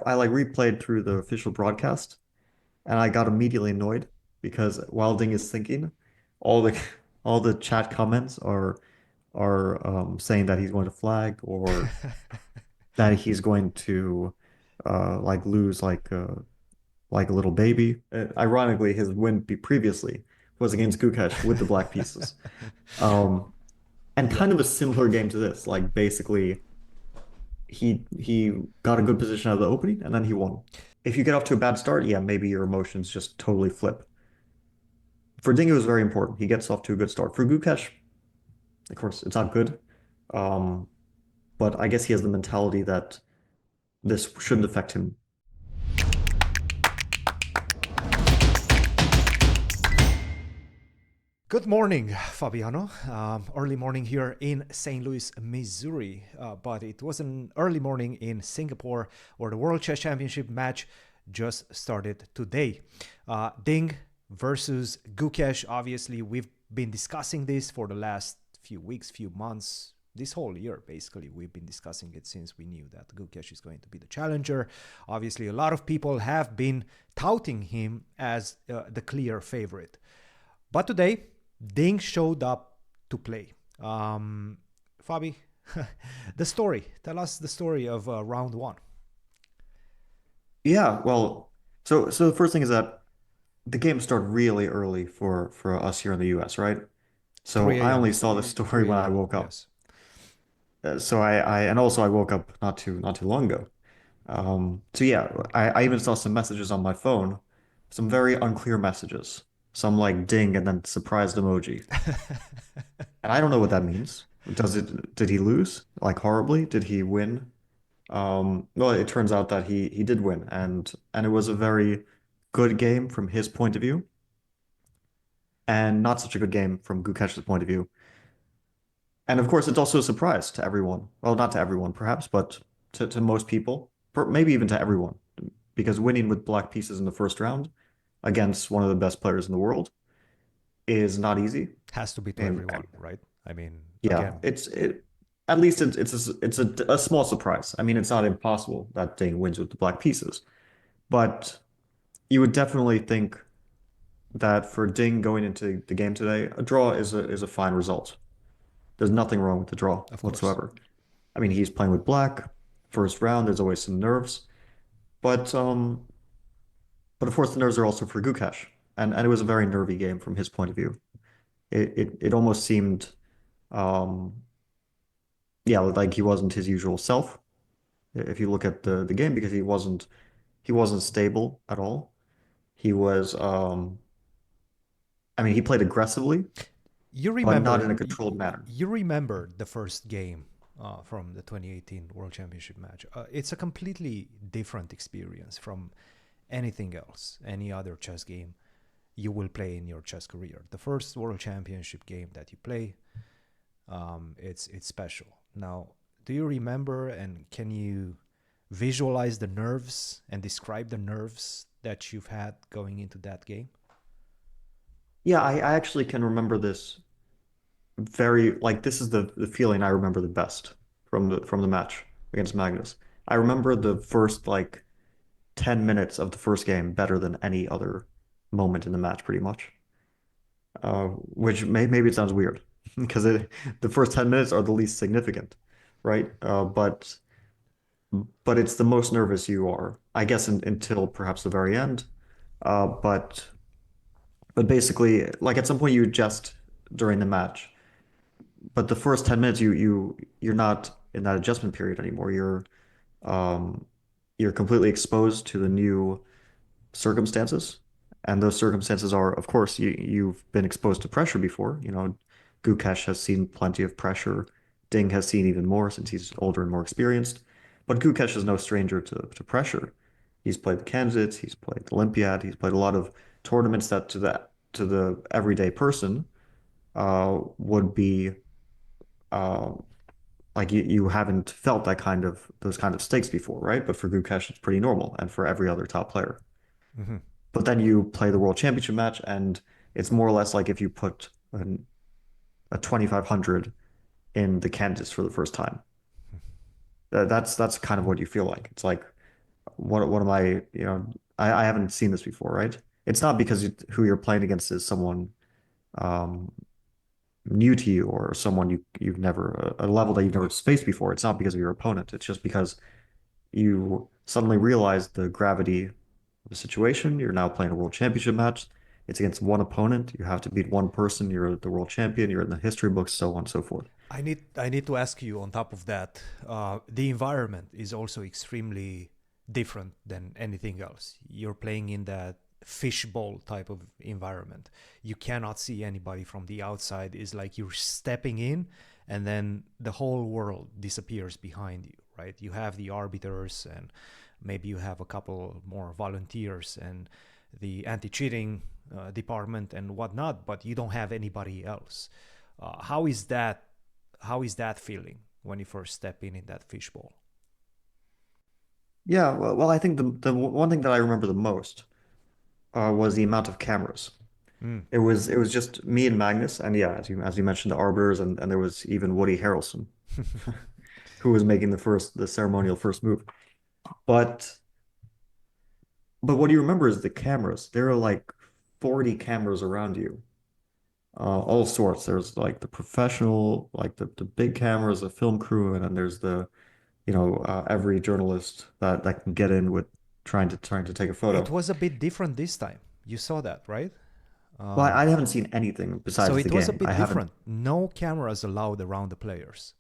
I like replayed through the official broadcast, and I got immediately annoyed because while Ding is thinking, all the all the chat comments are saying that he's going to flag or that he's going to like lose like a little baby. Ironically, his win previously was against Gukesh with the black pieces. Um, and Yeah. kind of a similar game to this. Like basically, he got a good position out of the opening and then he won. If you get off to a bad start, yeah, maybe your emotions just totally flip. For Ding, it was very important. He gets off to a good start. For Gukesh, of course, it's not good. Um, but I guess he has the mentality that this shouldn't affect him. Good morning, Fabiano. Early morning here in St. Louis, Missouri. But it was an early morning in Singapore where the World Chess Championship match just started today. Ding versus Gukesh. Obviously, we've been discussing this for the last few weeks, few months. This whole year, basically, we've been discussing it since we knew that Gukesh is going to be the challenger. Obviously, a lot of people have been touting him as the clear favorite. But today, Ding showed up to play. Fabi, the story. Tell us the story of round one. Yeah, well, so the first thing is that the game started really early for us here in the US, right? So 3 I a.m. only saw the story when 3 I a.m. woke up. Yes. So I and also I woke up not too long ago. So yeah, I even saw some messages on my phone, some very unclear messages, some like ding and then surprised emoji, and I don't know what that means. Did he lose like horribly? Did he win? Well, it turns out that he did win, and it was a very good game from his point of view, and not such a good game from Gukesh's point of view. And of course, it's also a surprise to everyone. Well, not to everyone, perhaps, but to most people, maybe even to everyone, because winning with black pieces in the first round against one of the best players in the world is not easy. Has to be to And everyone, right? I mean, yeah, again, at least it's a small surprise. I mean, it's not impossible that Ding wins with the black pieces, but you would definitely think that for Ding going into the game today, a draw is a fine result. There's nothing wrong with the draw of course. whatsoever. I mean, he's playing with black. First round, there's always some nerves, but but of course the nerves are also for Gukesh, and it was a very nervy game from his point of view. It almost seemed, um, yeah, like he wasn't his usual self. If you look at the game, because he wasn't stable at all. He was, I mean, he played aggressively, You but not remember, in a controlled manner. you remember the first game from the 2018 World Championship match. It's a completely different experience from anything else, any other chess game you will play in your chess career. The first World Championship game that you play, it's special. Now, do you remember and can you visualize the nerves and describe the nerves that you've had going into that game? Yeah, I actually can remember this very like this is the feeling I remember the best from the match against Magnus. I remember the first like 10 minutes of the first game better than any other moment in the match, pretty much. Which maybe it sounds weird because the first 10 minutes are the least significant, right? But it's the most nervous you are, I guess, until perhaps the very end. But basically, like at some point you adjust during the match, but the first 10 minutes you're not in that adjustment period anymore. Um, you're completely exposed to the new circumstances. And those circumstances are, of course, you've been exposed to pressure before. You know, Gukesh has seen plenty of pressure. Ding has seen even more since he's older and more experienced. But Gukesh is no stranger to pressure. He's played the candidates, he's played the Olympiad, he's played a lot of tournaments that to the everyday person would be uh, like you haven't felt those kind of stakes before, right? But for Gukesh, it's pretty normal, and for every other top player. Mm-hmm. But then you play the World Championship match, and it's more or less like if you put a 2500 in the Kansas for the first time. That's kind of what you feel like. It's like what am I, I haven't seen this before, right? It's not because who you're playing against is someone um, new to you or someone you've never a level that you've never faced before. It's not because of your opponent. It's just because you suddenly realize the gravity of the situation. You're now playing a world championship match. It's against one opponent. You have to beat one person. You're the world champion. You're in the history books, so on and so forth. I need to ask you on top of that, the environment is also extremely different than anything else. You're playing in that fishbowl type of environment. You cannot see anybody from the outside. It's like you're stepping in and then the whole world disappears behind you, right? You have the arbiters and maybe you have a couple more volunteers and the anti-cheating department and whatnot, but you don't have anybody else. How is that? How is that feeling when you first step in that fishbowl? Yeah, well, I think the one thing that I remember the most was the amount of cameras. Mm. It was just me and Magnus, and yeah, as you mentioned, the arbiters, and there was even Woody Harrelson, who was making the ceremonial first move. But what do you remember is the cameras. There are like 40 cameras around you, all sorts. There's like the professional, like the big cameras, the film crew, and then there's the every journalist that can get in with trying to take a It photo. was a bit different this time. You saw that, right? Well, Um, I haven't seen anything so besides the it was a game. I bit haven't different. No cameras allowed around the players.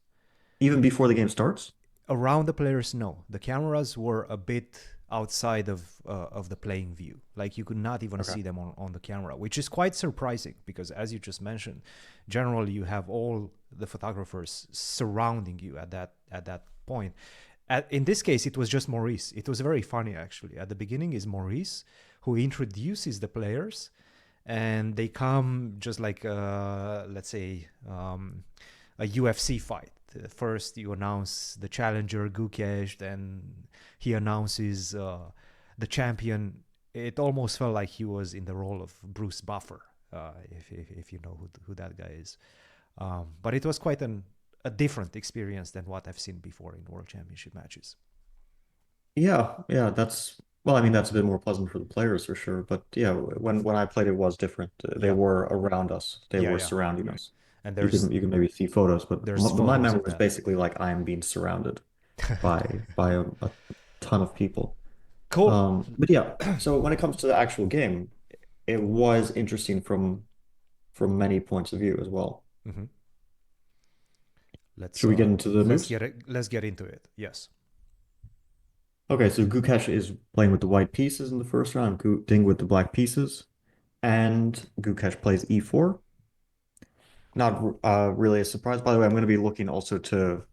even before the game starts. Around the players, no. The cameras were a bit outside of the playing view. Like you could not even Okay. see them on the camera, which is quite surprising because, as you just mentioned, generally you have all the photographers surrounding you at that point. In this case, it was just Maurice. It was very funny actually. At the beginning, is Maurice who introduces the players, and they come just like let's say a UFC fight. First, you announce the challenger Gukesh, then he announces the champion. It almost felt like he was in the role of Bruce Buffer, if you know who that guy is. But it was quite a different experience than what I've seen before in World Championship matches. Yeah, yeah, that's well, I mean that's a bit more pleasant for the players for sure. But yeah, when I played it was different. They Yeah, were around us. They yeah, were yeah. surrounding us. And You there's can you can maybe see photos, but there's my photos memory of was that. basically like I am being surrounded by a ton of people. Cool. But yeah, so when it comes to the actual game, it was interesting from many points of view as well. Mm-hmm. Let's Should we get into the let's moves? get it. Let's get into it. Yes. Okay, so Gukesh is playing with the white pieces in the first round, Ding with the black pieces, and Gukesh plays e4. Not really a surprise. By the way, I'm going to be looking also to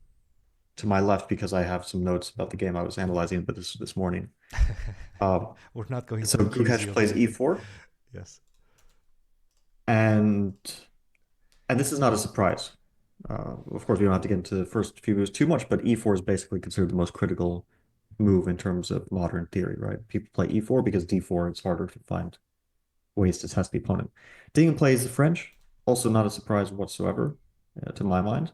my left because I have some notes about the game I was analyzing but this morning. Uh, We're not going so to accuse Gukesh you of plays cheating. e4, Yes. and this is not a surprise. Of course, we don't have to get into the first few moves too much, but e4 is basically considered the most critical move in terms of modern theory, right? People play e4 because d4 is harder to find ways to test the opponent. Ding plays the French, also not a surprise whatsoever, to my mind,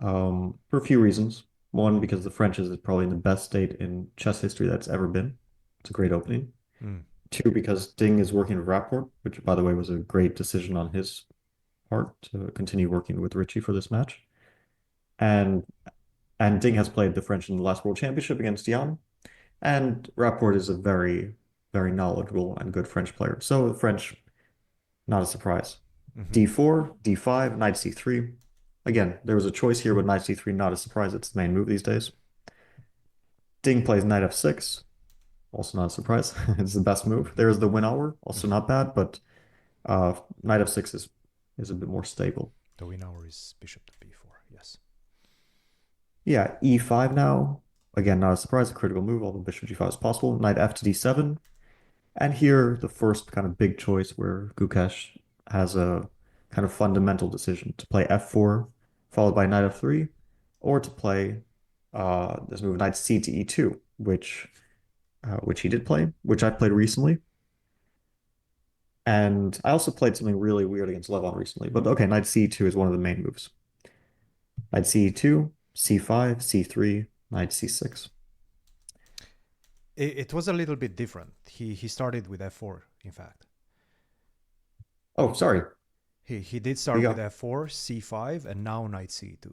for a few reasons. One, because the French is probably in the best state in chess history that's ever been. It's a great opening. Mm. Two, because Ding is working with Rapport, which, by the way, was a great decision on his part to continue working with Richie for this match. And Ding has played the French in the last World Championship against Jan, and Rapport is a very, very knowledgeable and good French player. So the French, not a surprise. Mm-hmm. D4, D5, knight C3. Again, there was a choice here, but knight C3, not a surprise. It's the main move these days. Ding plays knight F6, also not a surprise. It's the best move. There's the win hour, also Mm-hmm. not bad, but knight F6 is a bit more stable. The win hour is bishop to b4. Yes. Yeah, E5 now. Again, not a surprise, a critical move, although bishop G5 is possible. Knight F to D7. And here, the first kind of big choice where Gukesh has a kind of fundamental decision to play F4 followed by knight F3, or to play this move knight C to E2, which he did play, which I played recently. And I also played something really weird against Levon recently. But okay, knight C2 is one of the main moves. Knight C2, C5, C3, knight C6. It was a little bit different. He started with f4. In fact, Oh, sorry. he did We start with got f4, c5, and now knight c2.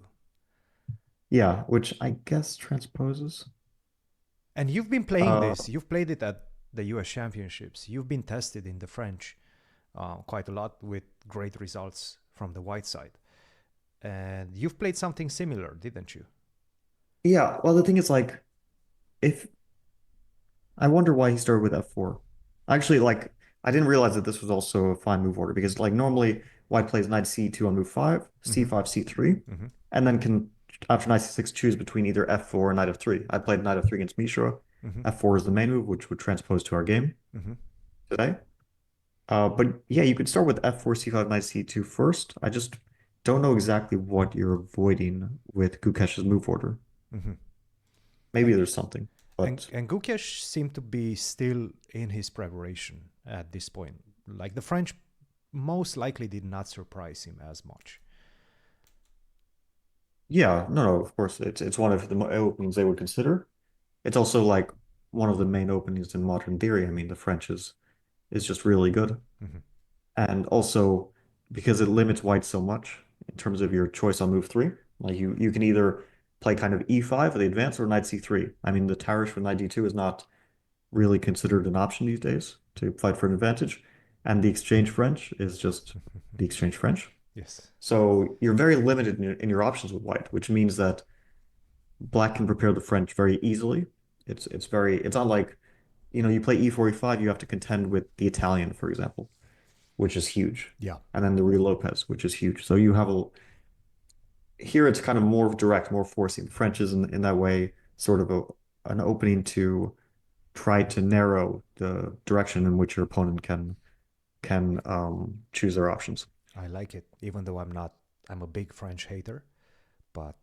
yeah, which I guess transposes. And you've been playing Uh, this. You've played it at the U.S. Championships. You've been tested in the French quite a lot with great results from the white side. And you've played something similar, didn't you? yeah. Well, the thing is, like, if I wonder why he started with F4. Actually, like, I didn't realize that this was also a fine move order because, like, normally white plays knight C2 on move 5, Mm-hmm. C5, C3, Mm-hmm. and then can, after knight C6, choose between either F4 or knight F3. I played knight F3 against Mishra. Mm-hmm. F4 is the main move, which would transpose to our game Mm-hmm. today. But yeah, you could start with F4, C5, knight C2 first. I just don't know exactly what you're avoiding with Gukesh's move order. Mm-hmm. Maybe And, there's something, but and Gukesh seemed to be still in his preparation at this point. Like the French most likely did not surprise him as much. yeah, no, of course, it's one of the openings they would consider. It's also like one of the main openings in modern theory. I mean, the French is just really good, Mm-hmm. and also because it limits white so much in terms of your choice on move three. Like you can either play kind of e5 for the advance or knight c3. I mean, the Tarish for knight d2 is not really considered an option these days to fight for an advantage, and the exchange French is just the exchange French. Yes. So you're very limited in your options with white, which means that black can prepare the French very easily. It's not like, you play e4, e5, you have to contend with the Italian, for example, which is huge. Yeah. And then the Ruy Lopez, which is huge. So you have here it's kind of more direct, more forcing. The French is in that way sort of an opening to try to narrow the direction in which your opponent can choose their options. I like it, even though I'm not. I'm a big French hater, but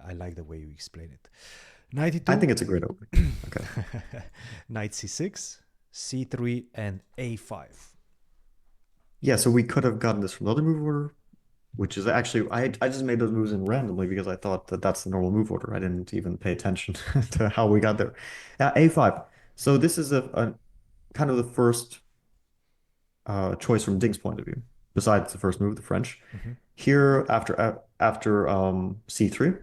I like the way you explain it. I 92, think it's a great opening. Okay. knight c6, c3, and a5. Yeah, so we could have gotten this from the other move order, which is actually I just made those moves in randomly because I thought that that's the normal move order. I didn't even pay attention to how we got there. A5. So this is a kind of the first choice from Ding's point of view, besides the first move, the French. Mm-hmm. Here, after C3,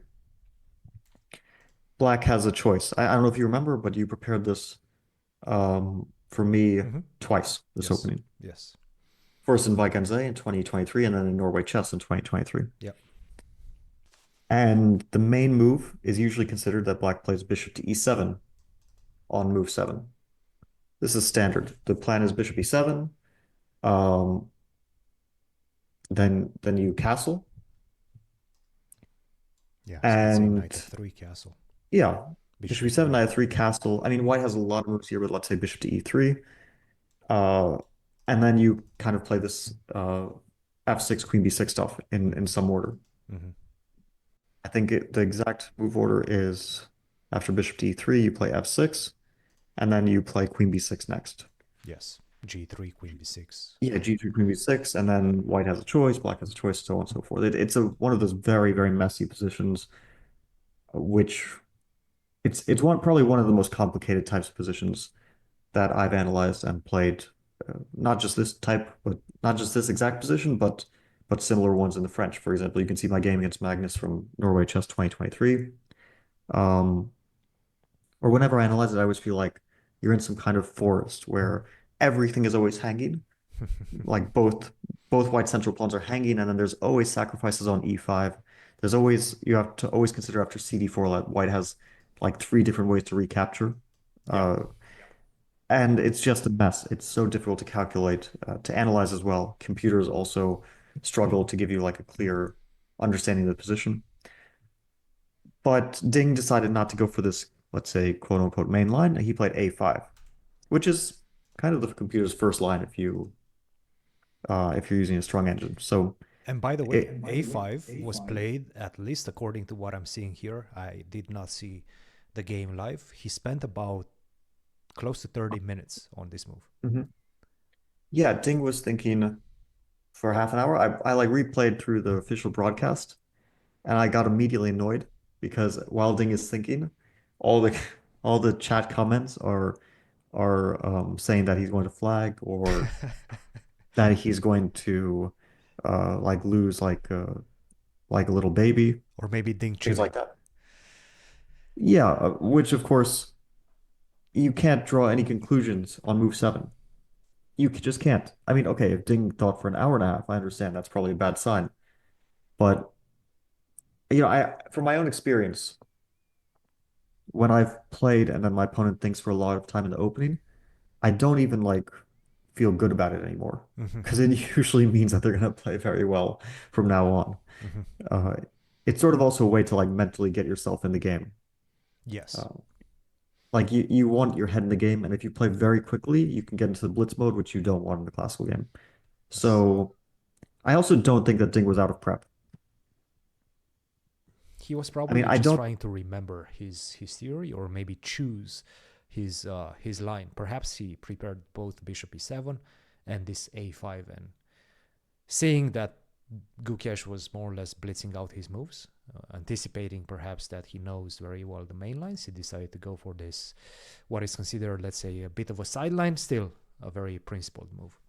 Black has a choice. I don't know if you remember, but you prepared this for me Mm-hmm. twice, this Yes. opening. Yes. First in Vikings in 2023, and then in Norway Chess in 2023. Yep. And the main move is usually considered that Black plays bishop to E7 on move 7. This is standard. The plan is bishop E7, um, then you castle, Yeah. So let's say knight and f3 castle, yeah, bishop bishop E7, f3. knight F3, castle. I mean, White has a lot of moves here, but let's say bishop to E3. Uh, and then you kind of play this F6, Queen B6 stuff in some order. Mm-hmm. I think the exact move order is after bishop to E3, you play F6, and then you play Queen B6 next. Yes. g3, queen b6. Yeah, G3, Queen B6, and then White has a choice, Black has a choice, so on and so forth. It's one of those very, very messy positions, which it's probably one of the most complicated types of positions that I've analyzed and played. Not just this type, but not just this exact position, but similar ones in the French. For example, you can see my game against Magnus from Norway Chess 2023. Um, or whenever I analyze it, I always feel like you're in some kind of forest where everything is always hanging. Like both white central pawns are hanging, and then there's always sacrifices on e5. There's always you have to always consider after cd4 that white has like three different ways to recapture. Yeah. Uh, and it's just a mess. It's so difficult to calculate, to analyze as well. Computers also struggle to give you like a clear understanding of the position. But Ding decided not to go for this, let's say, quote unquote main line. He played a5, which is kind of the computer's first line if you're using a strong engine. So And by the way, it, a5 was played, at least according to what I'm seeing here. I did not see the game live. He spent about close to 30 minutes on this move. Mhm. Yeah, Ding was thinking for half an hour. I like replayed through the official broadcast and I got immediately annoyed because while Ding is thinking, all the all the chat comments are saying that he's going to flag or that he's going to like lose like a little baby, Or maybe Ding things cheated. like that. Yeah, which of course you can't draw any conclusions on move seven. Just can't. I mean, okay, if Ding thought for an hour and a half, I understand that's probably a bad sign. But I from my own experience, when I've played and then my opponent thinks for a lot of time in the opening, I don't even like feel good about it anymore Hmm. because it usually means that they're going to play very well from now on. Hmm. Uh, it's sort of also a way to like mentally get yourself in the game. Yes. Uh, like you want your head in the game, and if you play very quickly, you can get into the blitz mode, which you don't want in the classical game. Yes. So I also don't think that Ding was out of prep. He was I mean, probably I just don't. trying to remember his theory, or maybe choose his line. Perhaps he prepared both bishop e7 and this a5, and seeing that Gukesh was more or less blitzing out his moves, anticipating perhaps that he knows very well the main lines, he decided to go for this, what is considered, let's say, a bit of a sideline, still a very principled move.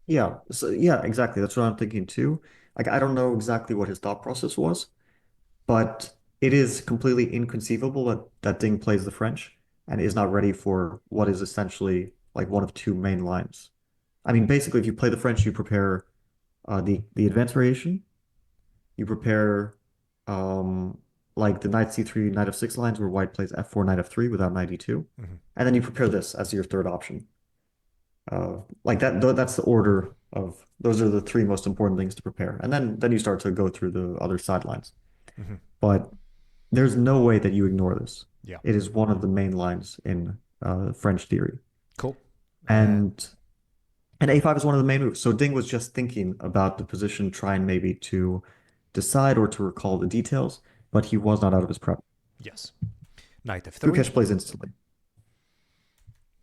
Yeah, so yeah, exactly. That's what I'm thinking too. Like, I don't know exactly what his thought process was, but it is completely inconceivable that Ding plays the French and is not ready for what is essentially like one of two main lines. I mean, basically, if you play the French, you prepare the advanced variation, you prepare um like the knight c3, knight f6 lines where white plays f4, knight f3 without knight e2, Mm-hmm. and then you prepare this as your third option. Like that, that's the order of those are the three most important things to prepare, and then you start to go through the other sidelines. Mm-hmm. But there's no way that you ignore this. Yeah. It is one of the main lines in French theory. Cool. And And and a5 is one of the main moves. So Ding was just thinking about the position, trying maybe to decide or to recall the details, but he was not out of his prep. yes, knight f3 Gukesh plays instantly.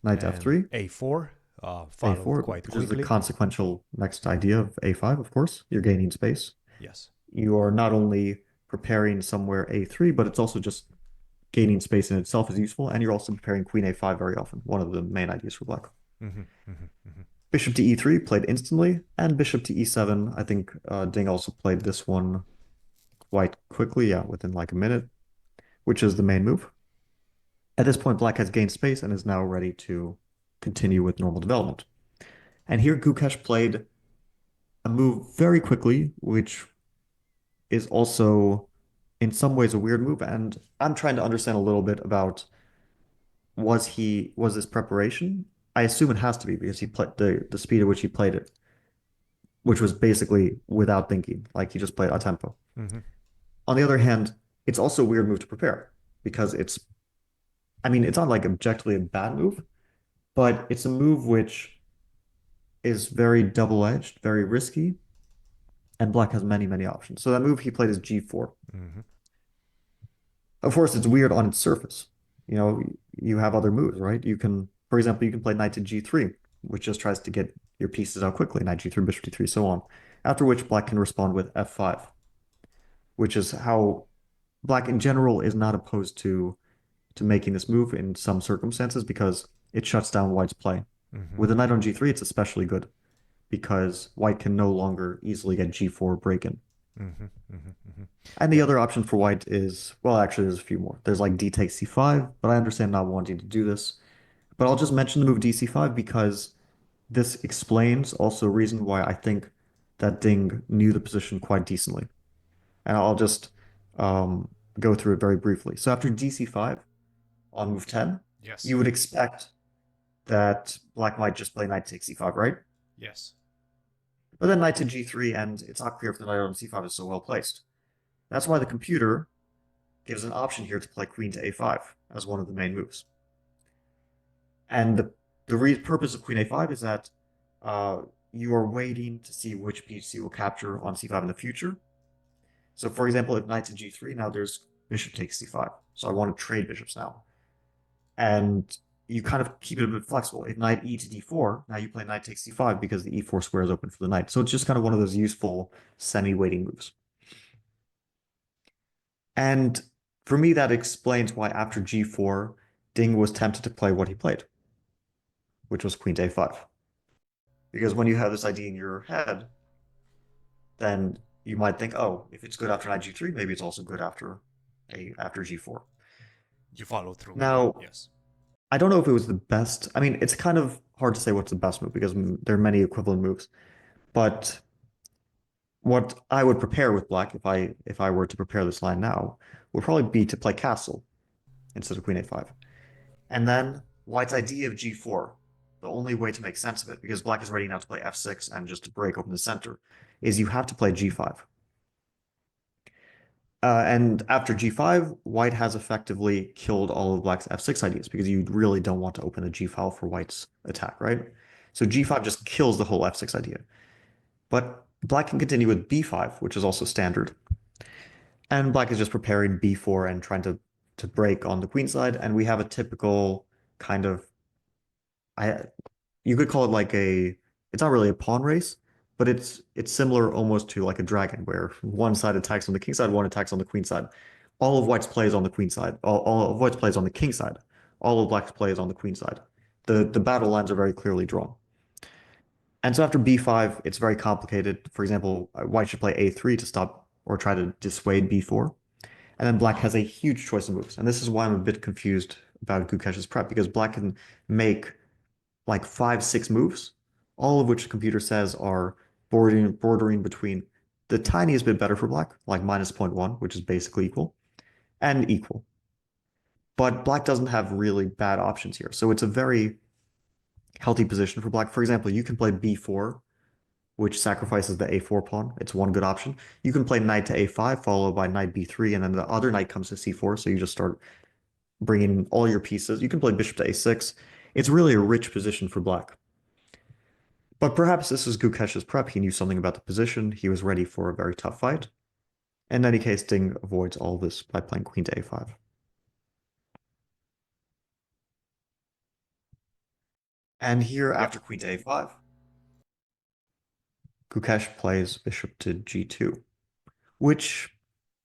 Knight and f3, a4, followed a4, quite which is the quickly. consequential next idea of a5, of course. You're gaining space. Yes. You are not only preparing somewhere a3, but it's also just gaining space in itself is useful, and you're also preparing queen a5 very often, one of the main ideas for black. Mm-hmm. Mm-hmm. Mm-hmm. Bishop to e3 played instantly, and bishop to e7. I think Ding also played this one quite quickly, yeah, within like a minute, which is the main move. At this point, black has gained space and is now ready to continue with normal development. And here Gukesh played a move very quickly, which is also in some ways a weird move. And I'm trying to understand a little bit about was this preparation? I assume it has to be because he played the speed at which he played it, which was basically without thinking, like he just played a tempo. Mm-hmm. On the other hand, it's also a weird move to prepare because I mean, it's not like objectively a bad move, but it's a move which is very double-edged, very risky, and black has many, many options. So that move he played is g4. Mm-hmm. Of course, it's weird on its surface. You know, you have other moves, right? You can, for example, you can play knight to g3, which just tries to get your pieces out quickly, knight g3, bishop d3, so on. After which black can respond with f5, which is how black in general is not opposed to making this move in some circumstances because it shuts down white's play. Mm-hmm. With a knight on g3, it's especially good because white can no longer easily get g4 break-in. Mm-hmm. Mm-hmm. Mm-hmm. And the Yeah. other option for white is, well, actually, there's a few more. There's like d takes c5, but I understand not wanting to do this. But I'll just mention the move dc5 because this explains also a reason why I think that Ding knew the position quite decently. And I'll just um, go through it very briefly. So after dc5 on move 10, Yes. you would expect that black might just play knight takes c5, right? Yes. But then knight to g3, and it's not clear if the knight on c5 is so well placed. That's why the computer gives an option here to play queen to a5 as one of the main moves. And the purpose of queen a5 is that uh, you are waiting to see which piece you will capture on c5 in the future. So, for example, if knight to g3, now there's bishop takes c5. So I want to trade bishops now. And you kind of keep it a bit flexible. If knight e to d4, now you play knight takes c5 because the e4 square is open for the knight. So it's just kind of one of those useful semi-waiting moves. And For me, that explains why after g4, Ding was tempted to play what he played, which was queen to a5. Because when you have this idea in your head, then you might think, oh, if it's good after knight g3, maybe it's also good after g4. You follow through with it, Now, yes. I don't know if it was the best. I mean, it's kind of hard to say what's the best move because there are many equivalent moves. But what I would prepare with black if I were to prepare this line now would probably be to play castle instead of queen a5. And then white's idea of g4, the only way to make sense of it, because black is ready now to play f6 and just to break open the center, is you have to play g5. And after g5, white has effectively killed all of black's f6 ideas because you really don't want to open the g file for white's attack, right? So g5 just kills the whole f6 idea. But black can continue with b5, which is also standard. And black is just preparing b4 and trying to break on the queen side. And we have a typical kind of I you could call it like it's not really a pawn race, but it's similar almost to like a dragon where one side attacks on the king side, one attacks on the queen side. All of white's plays on the queen side. All of white's plays on the king side. All of black's plays on the queen side. The battle lines are very clearly drawn. And so after b5, it's very complicated. For example, white should play a3 to stop or try to dissuade b4. And then black has a huge choice of moves. And this is why I'm a bit confused about Gukesh's prep, because black can make like 5, 6 moves, all of which the computer says are bordering between the tiniest bit better for black, like minus zero point 0.1, which is basically equal, and equal. But black doesn't have really bad options here. So it's a very healthy position for black. For example, you can play b4, which sacrifices the a4 pawn. It's one good option. You can play knight to a5, followed by knight b3, and then the other knight comes to c4. So you just start bringing all your pieces. You can play bishop to a6. It's really a rich position for black. But perhaps this is Gukesh's prep. He knew something about the position. He was ready for a very tough fight. In any case, Ding avoids all this by playing queen to a5. And here, Yep. after queen to a5, Gukesh plays bishop to g2, which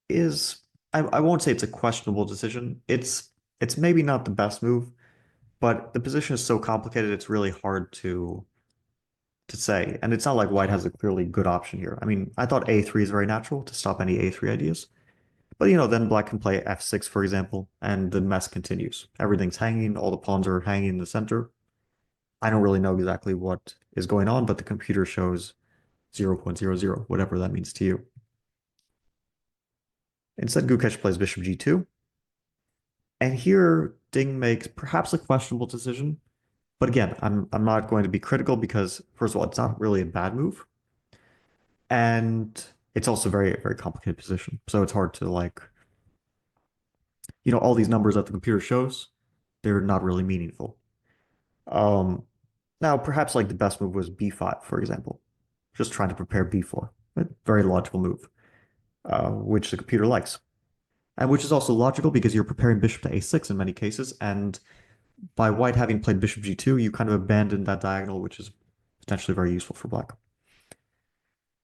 is, I won't say it's a questionable decision. It's maybe not the best move, but the position is so complicated, it's really hard to say. And it's not like white has a clearly good option here. I mean, I thought a3 is very natural to stop any a3 ideas. But then black can play f6, for example, and the mess continues. Everything's hanging, all the pawns are hanging in the center. I don't really know exactly what is going on, but the computer shows 0.00, whatever that means to you. Instead, Gukesh plays bishop g2, and here Ding makes perhaps a questionable decision. But again, I'm not going to be critical because first of all, it's not really a bad move, and it's also very, very complicated position. So it's hard to like, all these numbers that the computer shows, they're not really meaningful. Um, Now perhaps like the best move was b5, for example, just trying to prepare b4. A very logical move, which the computer likes, and which is also logical because you're preparing bishop to a6 in many cases, and by white having played bishop g2, you kind of abandon that diagonal, which is potentially very useful for black.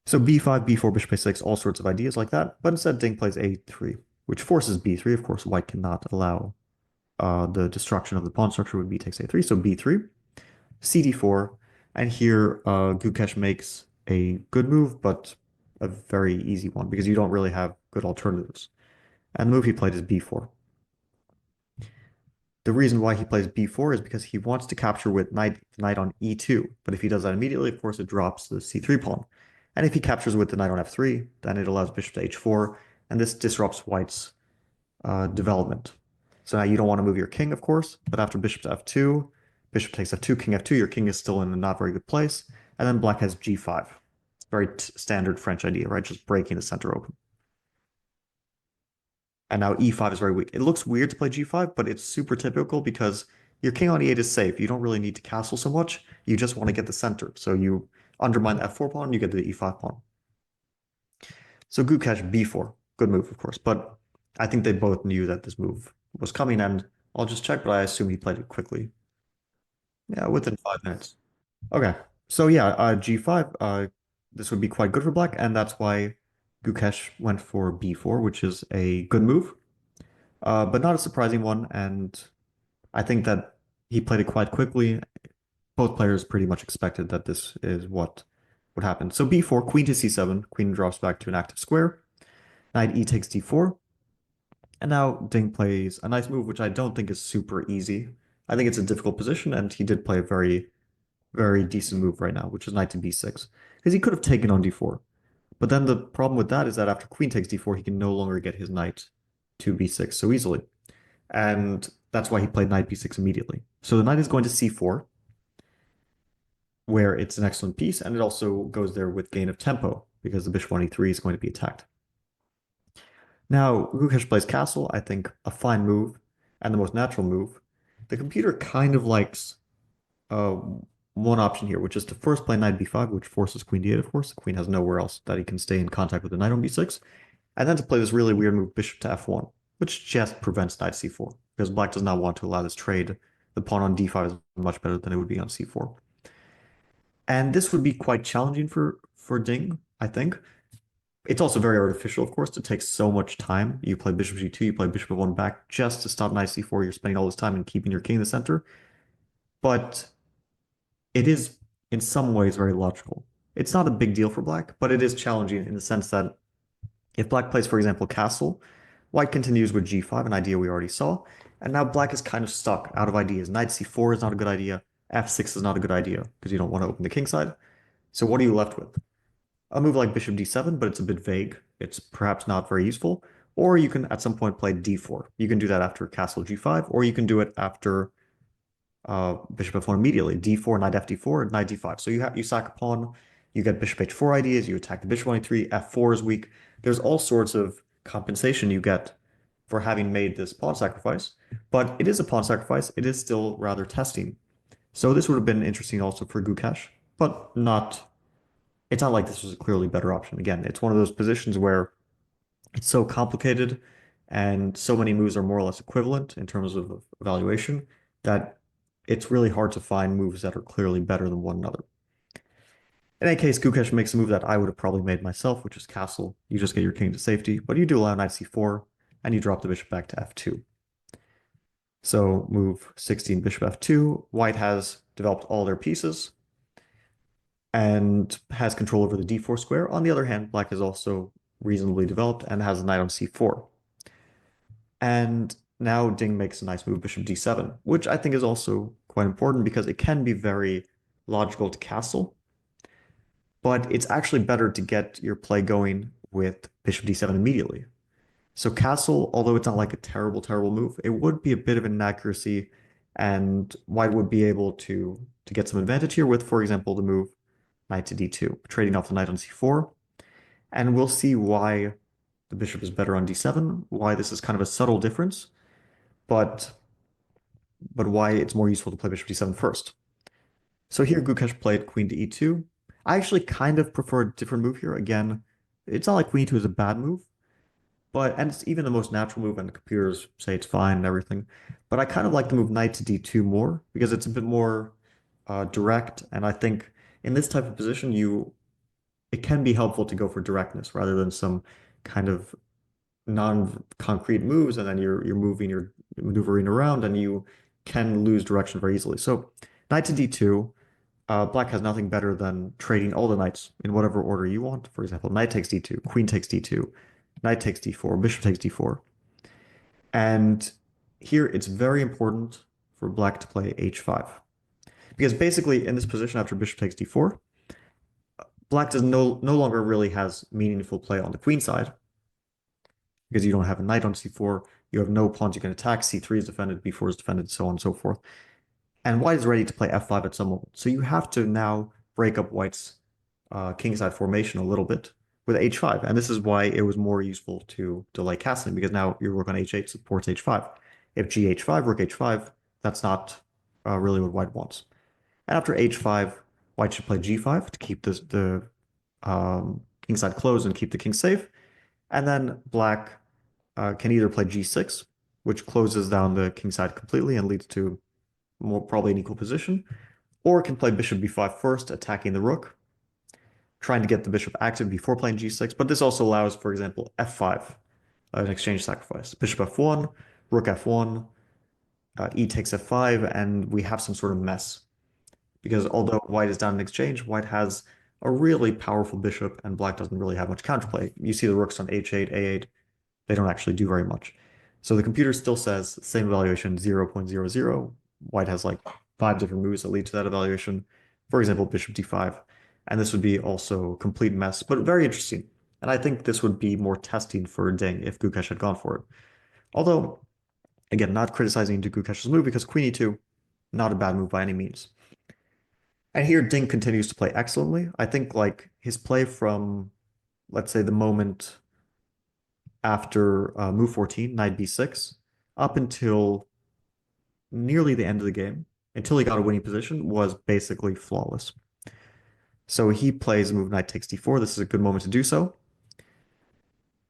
So b5, b4, bishop a6, all sorts of ideas like that, but instead Ding plays a3, which forces b3. Of course, white cannot allow the destruction of the pawn structure when b takes a3, so b3. CD4, and here Gukesh makes a good move, but a very easy one because you don't really have good alternatives. And the move he played is b4. The reason why he plays b4 is because he wants to capture with knight on e2, but if he does that immediately, of course, it drops the c3 pawn. And if he captures with the knight on f3, then it allows bishop to h4, and this disrupts white's development. So now you don't want to move your king, of course, but after bishop to f2, bishop takes f2, king f2, your king is still in a not very good place. And then black has g5. Very standard French idea, right? Just breaking the center open. And now e5 is very weak. It looks weird to play g5, but it's super typical because your king on e8 is safe. You don't really need to castle so much. You just want to get the center. So you undermine the f4 pawn, you get the e5 pawn. So Gukesh b4. Good move, of course. But I think they both knew that this move was coming, and I'll just check, but I assume he played it quickly. Yeah, within 5 minutes. Okay. So yeah, g5, this would be quite good for black, and that's why Gukesh went for b4, which is a good move. but not a surprising one. And I think that he played it quite quickly. Both players pretty much expected that this is what would happen. So b4, queen to c7, queen drops back to an active square. Knight e takes d4. And now Ding plays a nice move, which I don't think is super easy. I think it's a difficult position, and he did play a very, very decent move right now, which is knight to b6. Because he could have taken on d4. But then the problem with that is that after queen takes d4, he can no longer get his knight to b6 so easily. And that's why he played knight b6 immediately. So the knight is going to c4, where it's an excellent piece, and it also goes there with gain of tempo, because the bishop on e3 is going to be attacked. Now, Gukesh plays castle, I think a fine move, and the most natural move. The computer kind of likes uh, one option here, which is to first play knight b5, which forces queen d8, of course. The queen has nowhere else that he can stay in contact with the knight on b6. And then to play this really weird move, bishop to f1, which just prevents knight c4, because black does not want to allow this trade. The pawn on d5 is much better than it would be on c4. And this would be quite challenging for Ding, I think. It's also very artificial, of course, to take so much time. You play bishop g2, you play bishop f1 back just to stop knight c4. You're spending all this time and keeping your king in the center. But it is, in some ways, very logical. It's not a big deal for black, but it is challenging in the sense that if black plays, for example, castle, white continues with g5, an idea we already saw, and now black is kind of stuck out of ideas. Knight c4 is not a good idea. f6 is not a good idea because you don't want to open the king side. So what are you left with? A move like bishop d7, but it's a bit vague. It's perhaps not very useful. Or you can at some point play d4. You can do that after castle g5, or you can do it after bishop f1 immediately. d4, knight fd4, knight d5. So you sack a pawn, you get bishop h4 ideas, you attack the bishop on e3, f4 is weak. There's all sorts of compensation you get for having made this pawn sacrifice, but it is a pawn sacrifice. It is still rather testing. So this would have been interesting also for Gukesh, but not. It's not like this was a clearly better option. Again, it's one of those positions where it's so complicated and so many moves are more or less equivalent in terms of evaluation that it's really hard to find moves that are clearly better than one another. In any case, Gukesh makes a move that I would have probably made myself, which is castle. You just get your king to safety, but you do allow knight c4, and you drop the bishop back to f2. So move 16, bishop f2. White has developed all their pieces and has control over the d4 square. On the other hand, black is also reasonably developed and has a knight on c4. And now Ding makes a nice move, bishop d7, which I think is also quite important because it can be very logical to castle, but it's actually better to get your play going with bishop d7 immediately. So castle, although it's not like a terrible, terrible move, it would be a bit of an inaccuracy, and white would be able to get some advantage here with, for example, the move knight to d2, trading off the knight on c4. And we'll see why the bishop is better on d7, why this is kind of a subtle difference, but why it's more useful to play bishop d7 first. So here Gukesh played queen to e2. I actually kind of prefer a different move here. Again, it's not like queen e2 is a bad move, and it's even the most natural move, and the computers say it's fine and everything. But I kind of like the move knight to d2 more because it's a bit more direct, and I think in this type of position, it can be helpful to go for directness rather than some kind of non-concrete moves, and then you're maneuvering around, and you can lose direction very easily. So knight to d2, black has nothing better than trading all the knights in whatever order you want. For example, knight takes d2, queen takes d2, knight takes d4, bishop takes d4. And here it's very important for black to play h5. Because basically in this position after bishop takes d4, black does no longer really has meaningful play on the queen side because you don't have a knight on c4, you have no pawns you can attack, c3 is defended, b4 is defended, so on and so forth. And white is ready to play f5 at some moment. So you have to now break up white's kingside formation a little bit with h5. And this is why it was more useful to delay castling, because now your rook on h8 supports h5. If gh5, rook h5, that's not really what white wants. And after h5, white should play g5 to keep the kingside closed and keep the king safe. And then black can either play g6, which closes down the kingside completely and leads to more probably an equal position, or can play bishop b5 first, attacking the rook, trying to get the bishop active before playing g6. But this also allows, for example, f5, an exchange sacrifice. Bishop f1, rook f1, e takes f5, and we have some sort of mess. Because although white is down in exchange, white has a really powerful bishop, and black doesn't really have much counterplay. You see the rooks on h8, a8, they don't actually do very much. So the computer still says same evaluation 0.00. White has like five different moves that lead to that evaluation. For example, bishop d5. And this would be also a complete mess, but very interesting. And I think this would be more testing for Ding if Gukesh had gone for it. Although, again, not criticizing Gukesh's move because queen e2, not a bad move by any means. And here Ding continues to play excellently. I think like his play from, let's say, the moment after move 14, knight b6, up until nearly the end of the game, until he got a winning position, was basically flawless. So he plays move knight takes d4. This is a good moment to do so.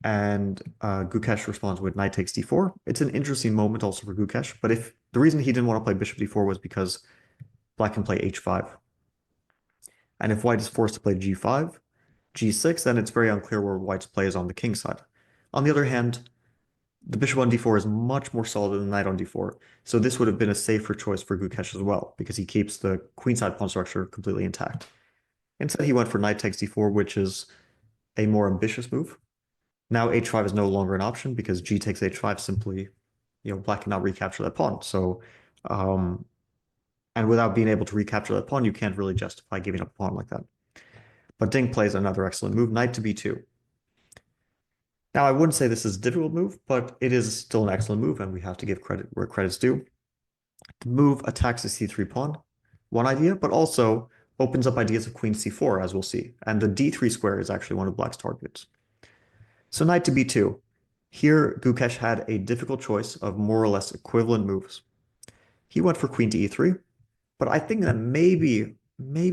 And Gukesh responds with knight takes d4. It's an interesting moment also for Gukesh, but if the reason he didn't want to play bishop d4 was because black can play h5. And if white is forced to play g5, g6, then it's very unclear where white's play is on the king side. On the other hand, the bishop on d4 is much more solid than the knight on d4, so this would have been a safer choice for Gukesh as well, because he keeps the queenside pawn structure completely intact. Instead, he went for knight takes d4, which is a more ambitious move. Now h5 is no longer an option because g takes h5 simply, black cannot recapture that pawn. So, um, and without being able to recapture that pawn, you can't really justify giving up a pawn like that. But Ding plays another excellent move, knight to b2. Now, I wouldn't say this is a difficult move, but it is still an excellent move, and we have to give credit where credit's due. The move attacks the c3 pawn, one idea, but also opens up ideas of queen c4, as we'll see. And the d3 square is actually one of black's targets. So knight to b2. Here, Gukesh had a difficult choice of more or less equivalent moves. He went for queen to e3, but I think that maybe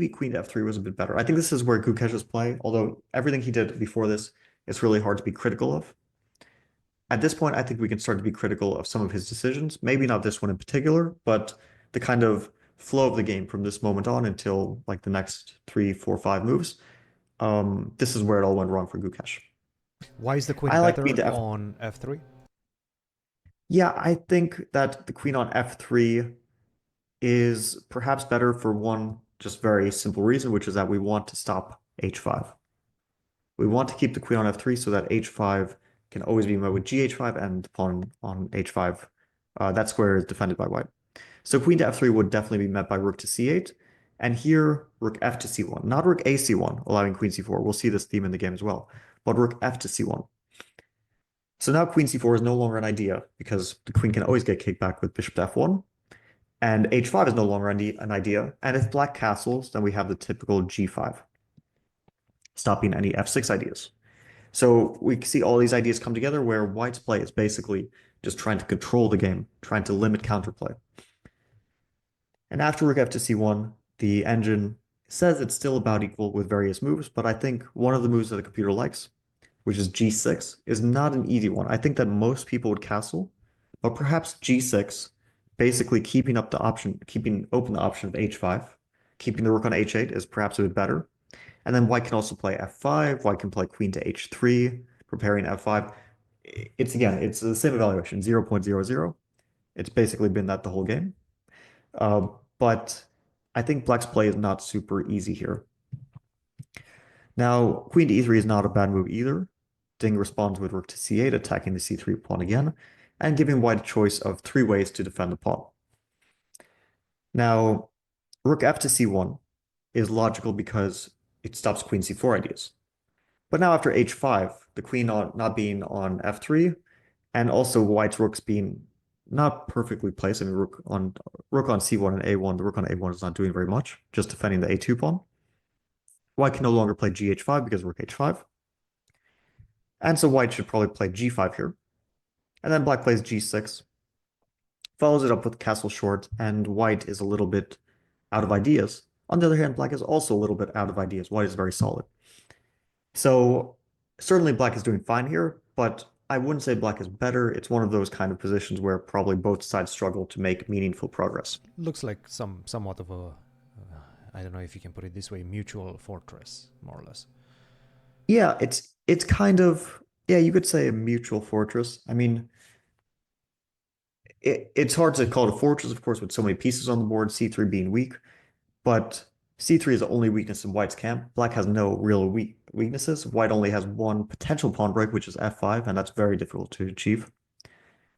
queen to f3 was a bit better. I think this is where Gukesh's play, although everything he did before this, it's really hard to be critical of. At this point, I think we can start to be critical of some of his decisions. Maybe not this one in particular, but the kind of flow of the game from this moment on until like the next 3, 4, 5 moves. This is where it all went wrong for Gukesh. Why is the queen I like queen better to f. on f3? Yeah, I think that the queen on f3 is perhaps better for one just very simple reason, which is that we want to stop h5. We want to keep the queen on f3 so that h5 can always be met with gh5 and the pawn on h5. That square is defended by white. So queen to f3 would definitely be met by rook to c8. And here, rook f to c1. Not rook a c1, allowing queen c4. We'll see this theme in the game as well. But rook f to c1. So now queen c4 is no longer an idea because the queen can always get kicked back with bishop to f1. And h5 is no longer an idea. And if black castles, then we have the typical g5, stopping any f6 ideas. So we see all these ideas come together where white's play is basically just trying to control the game, trying to limit counterplay. And after rook f to c1, the engine says it's still about equal with various moves, but I think one of the moves that the computer likes, which is g6, is not an easy one. I think that most people would castle, but perhaps g6, basically keeping up the option, keeping open the option of h5, keeping the rook on h8 is perhaps a bit better. And then white can also play f5, white can play queen to h3, preparing f5. It's the same evaluation, 0.00. It's basically been that the whole game. Uh, but I think black's play is not super easy here. Now, queen to e3 is not a bad move either. Ding responds with rook to c8, attacking the c3 pawn again, and giving white a choice of three ways to defend the pawn. Now, rook f to c1 is logical because it stops queen c4 ideas. But now after h5, the queen not being on f3, and also white's rooks being not perfectly placed. I mean, rook on c1 and a1, the rook on a1 is not doing very much, just defending the a2 pawn. White can no longer play gh5 because rook h5. And so white should probably play g5 here. And then black plays g6, follows it up with castle short, and white is a little bit out of ideas. On the other hand, black is also a little bit out of ideas. White is very solid. So certainly black is doing fine here, but I wouldn't say black is better. It's one of those kind of positions where probably both sides struggle to make meaningful progress. Looks like somewhat of a, I don't know if you can put it this way, mutual fortress, more or less. Yeah, it's, kind of, yeah, you could say a mutual fortress. I mean, It's hard to call it a fortress, of course, with so many pieces on the board, c3 being weak, but c3 is the only weakness in White's camp. Black has no real weaknesses. White only has one potential pawn break, which is f5, and that's very difficult to achieve.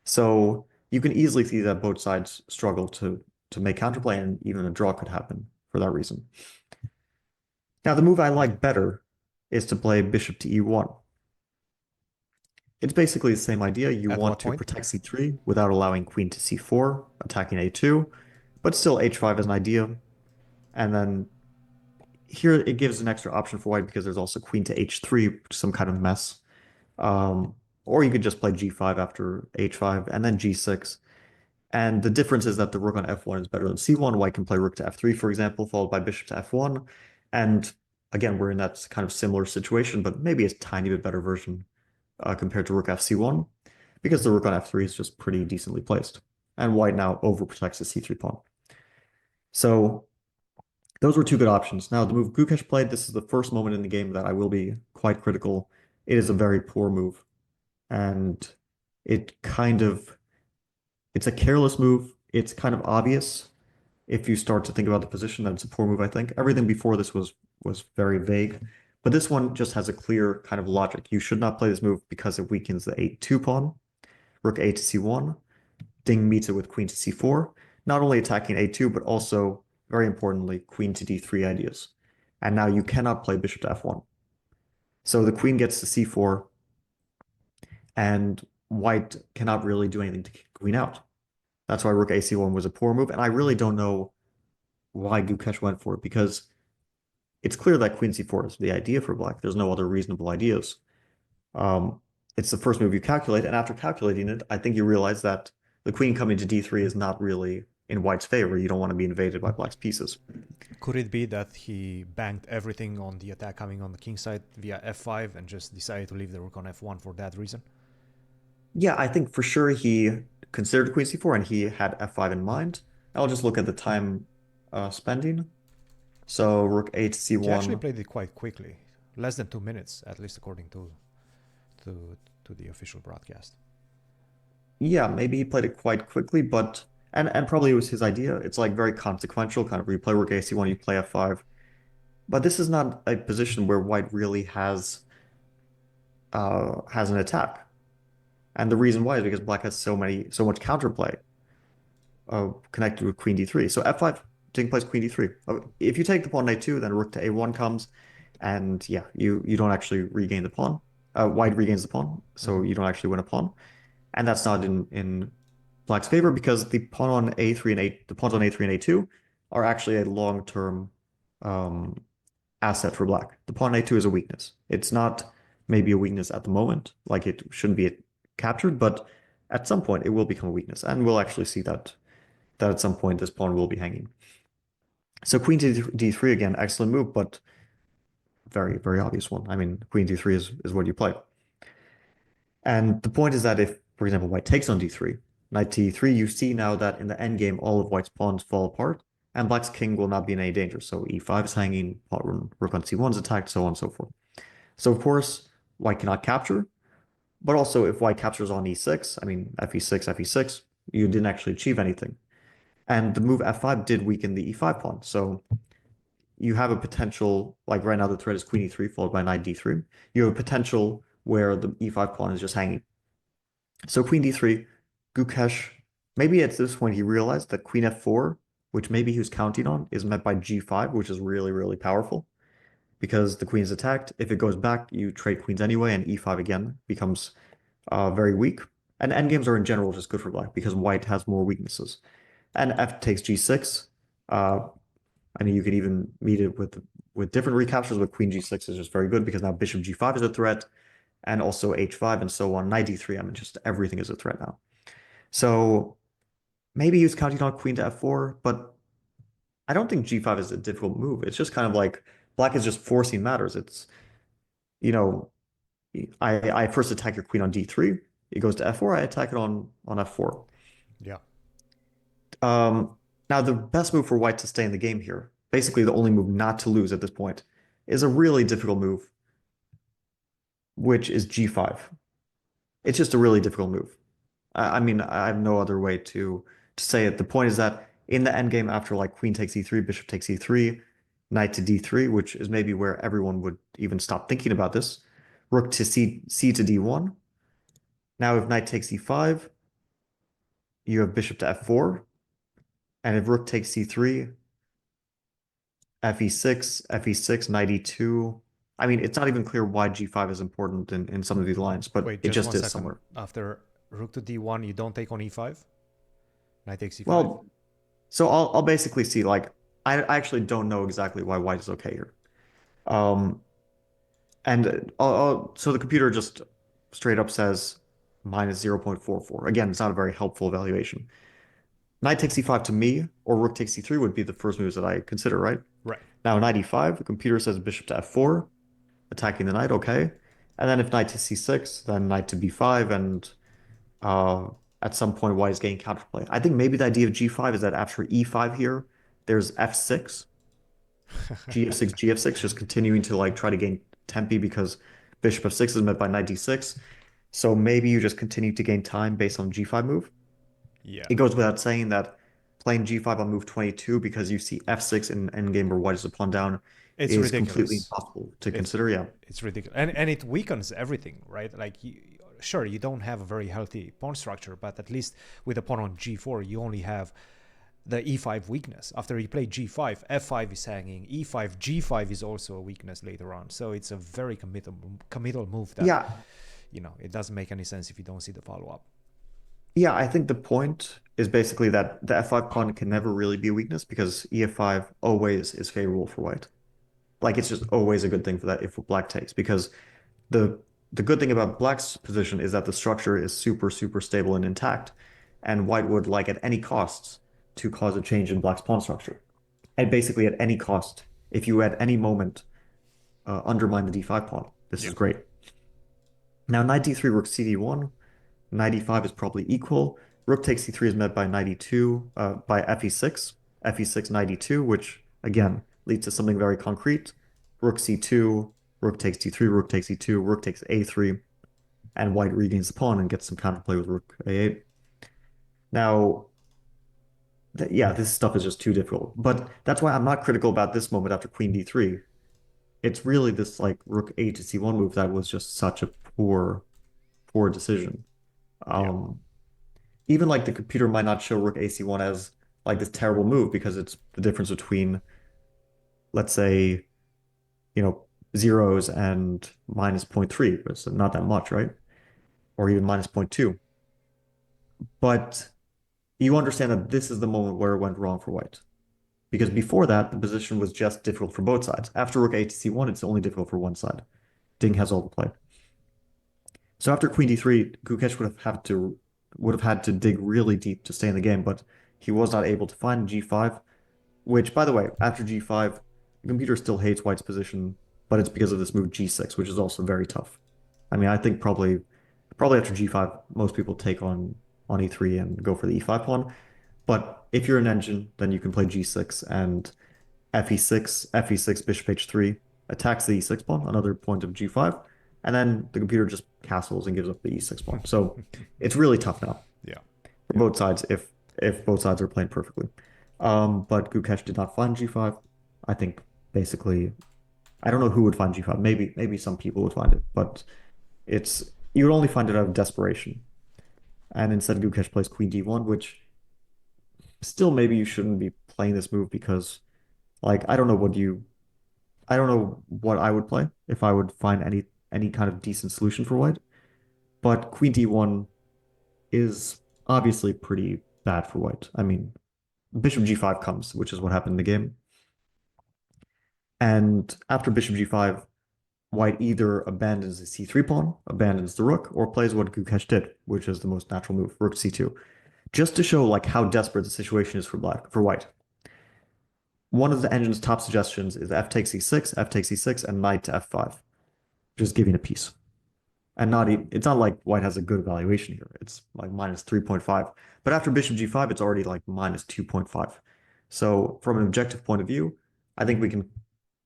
So you can easily see that both sides struggle to make counterplay, and even a draw could happen for that reason. Now, the move I Yeah. like better is to play bishop to e1. It's basically the same idea. You At want what to point? protect c3 without allowing queen to c4, attacking a2, but still h5 is an idea. And then here it gives an extra option for white because there's also queen to h3, some kind of mess. Um, or you could just play g5 after h5 and then g6. And the difference is that the rook on f1 is better than c1. White can play rook to f3, for example, followed by bishop to f1. And again, we're in that kind of similar situation, but maybe a tiny bit better version compared to rook fc1, because the rook on f3 is just pretty decently placed. And white now overprotects the c3 pawn. So those were two good options. Now, the move Gukesh played, this is the first moment in the game that I will be quite critical. It is a very poor move. And it kind of, it's a careless move. It's kind of obvious if you start to think about the position that it's a poor move, I think. Everything before this was very vague. But this one just has a clear kind of logic. You should not play this move because it weakens the a2 pawn, rook a to c1. Ding meets it with queen to c4, not only attacking a2, but also, very importantly, queen to d3 ideas. And now you cannot play bishop to f1. So the queen gets to c4, and white cannot really do anything to kick the queen out. That's why rook ac1 was a poor move, and I really don't know why Gukesh went for it, because it's clear that queen c4 is the idea for black. There's no other reasonable ideas. Um, it's the first move you calculate, and after calculating it, I think you realize that the queen coming to d3 is not really in white's favor. You don't want to be invaded by black's pieces. Could it be that he banked everything on the attack coming on the king side via f5 and just decided to leave the rook on f1 for that reason? Yeah, I think for sure he considered queen c4 and he had f5 in mind. I'll just look at the time spending. So rook a to He actually c1. played it quite quickly, less than 2 minutes, at least according to to the official broadcast. Yeah, maybe he played it quite quickly, but and probably it was his idea. It's like very consequential, kind of where you play rook a c1, you play f5. But this is not a position where white really has an attack. And the reason why is because black has so much counterplay connected with queen d3. So f5 taking place queen d3. If you take the pawn a2, then rook to a1 comes, and yeah, you don't actually regain the pawn. White regains the pawn, so Mm-hmm. you don't actually win a pawn, and that's not in black's favor because the pawn on a3 and the pawns on a3 and a2 are actually a long-term um, asset for black. The pawn a2 is a weakness. It's not maybe a weakness at the moment, like it shouldn't be captured, but at some point it will become a weakness, and we'll actually see that at some point this pawn will be hanging. So queen to d3 again, excellent move, but very, very obvious one. I mean, queen d3 is what you play. And the point is that if, for example, white takes on d3, knight to e3, you see now that in the endgame, all of white's pawns fall apart, and black's king will not be in any danger. So e5 is hanging, rook on c1 is attacked, so on and so forth. So of course, white cannot capture, but also if white captures on e6, I mean, fe6, fe6, you didn't actually achieve anything. And the move f5 did weaken the e5 pawn. So you have a potential, like right now the threat is queen e3 followed by knight d3. You have a potential where the e5 pawn is just hanging. So queen d3, Gukesh, maybe at this point he realized that queen f4, which maybe he was counting on, is met by g5, which is really, really powerful because the queen is attacked. If it goes back, you trade queens anyway, and e5 again becomes very weak. And endgames are in general just good for black because white has more weaknesses. And f takes g6. Uh, I mean, you could even meet it with different recaptures, but queen g6 is just very good because now bishop g5 is a threat, and also h5 and so on. Knight d3, I mean, just everything is a threat now. So maybe he was counting on queen to f4, but I don't think g5 is a difficult move. It's just kind of like black is just forcing matters. It's, you know, I first attack your queen on d3. It goes to f4. I attack it on f4. Yeah. Um, Now the best move for white to stay in the game here, basically the only move not to lose at this point, is a really difficult move, which is g5. It's just a really difficult move. I mean, I have no other way to say it. The point is that in the endgame, after like queen takes e3, bishop takes e3, knight to d3, which is maybe where everyone would even stop thinking about this, rook to c to d1. Now, if knight takes e5, you have bishop to f4, and if rook takes c3, fe6, fe6, knight e2. I mean, it's not even clear why g5 is important in some of these lines, but Wait, it just just one is second. somewhere. After rook to d1, you don't take on e5? Knight takes e5? Well, so I'll basically see like I actually don't know exactly why white is okay here. Um, and so the computer just straight up says minus 0.44. Again, it's not a very helpful evaluation. Knight takes e5 to me, or rook takes e3 would be the first moves that I consider, right? Right. Now, knight e5, the computer says bishop to f4, attacking the knight, okay. And then if knight to c6, then knight to b5, and uh, at some point white is getting counterplay. I think maybe the idea of g5 is that after e5 here, there's f6, gf6, gf6, just continuing to like try to gain tempi because bishop f6 is met by knight d6. So maybe you just continue to gain time based on g5 move. Yeah. It goes without saying that playing g5 on move 22 because you see f6 in endgame where white is a pawn down It's is completely ridiculous. impossible to It's consider. Yeah. it's ridiculous, and it weakens everything, right? Like, sure, you don't have a very healthy pawn structure, but at least with a pawn on g4, you only have the e5 weakness. After you play g5, f5 is hanging, e5, g5 is also a weakness later on. So it's a very committal move that, Yeah. it doesn't make any sense if you don't see the follow up. Yeah, I think the point is basically that the f5 pawn can never really be a weakness because e5 always is favorable for white. Like it's just always a good thing for that if black takes because the the good thing about black's position is that the structure is super, super stable and intact, and white would like at any cost to cause a change in black's pawn structure. And basically at any cost, if you at any moment undermine the d5 pawn, this Yeah. is great. Now knight d3, rook cd1, knight e5 is probably equal. Rook takes c3 is met by knight e2, by fe6, fe6, knight e2, which again leads to something very concrete. Rook c2, rook takes d3, rook takes e2, rook takes a3, and white regains the pawn and gets some counterplay with rook a8. Now, yeah, this stuff is just too difficult. But that's why I'm not critical about this moment after queen d3. It's really this like rook a to c1 move that was just such a poor, poor decision. Yeah. Um, Even like the computer might not show rook AC1 as like this terrible move because it's the difference between, let's say, zeros and minus zero point 0.3. It's not that much, right? Or even minus zero point 0.2. But you understand that this is the moment where it went wrong for white. Because before that, the position was just difficult for both sides. After rook a to c1, it's only difficult for one side. Ding has all the play. So after queen d3, Gukesh would have had to dig really deep to stay in the game, but he was not able to find g5. Which, by the way, after g5, the computer still hates white's position, but it's because of this move g6, which is also very tough. I mean, I think probably after g5, most people take on e3 and go for the e5 pawn. But if you're an engine, then you can play g6 and fe6, bishop h3 attacks the e6 pawn, another point of g5, and then the computer just castles and gives up the e6 pawn. So it's really tough now Yeah. for Yeah. both sides if both sides are playing perfectly. But Gukesh did not find g5. I think basically I don't know who would find g5. Maybe some people would find it, but it's you would only find it out of desperation. And instead Gukesh plays queen d1, which still maybe you shouldn't be playing this move because like I don't know what I would play if I would find any kind of decent solution for white. But queen d1 is obviously pretty bad for white. I mean, bishop g5 comes, which is what happened in the game. And after bishop g5, white either abandons the c3 pawn, abandons the rook, or plays what Gukesh did, which is the most natural move, rook c2, just to show like how desperate the situation is for white. One of the engine's top suggestions is f takes e6, and knight to f5, just giving a piece. And it's not like white has a good evaluation here. It's like minus 3.5. But after bishop g5, it's already like minus 2.5. So from an objective point of view, I think we can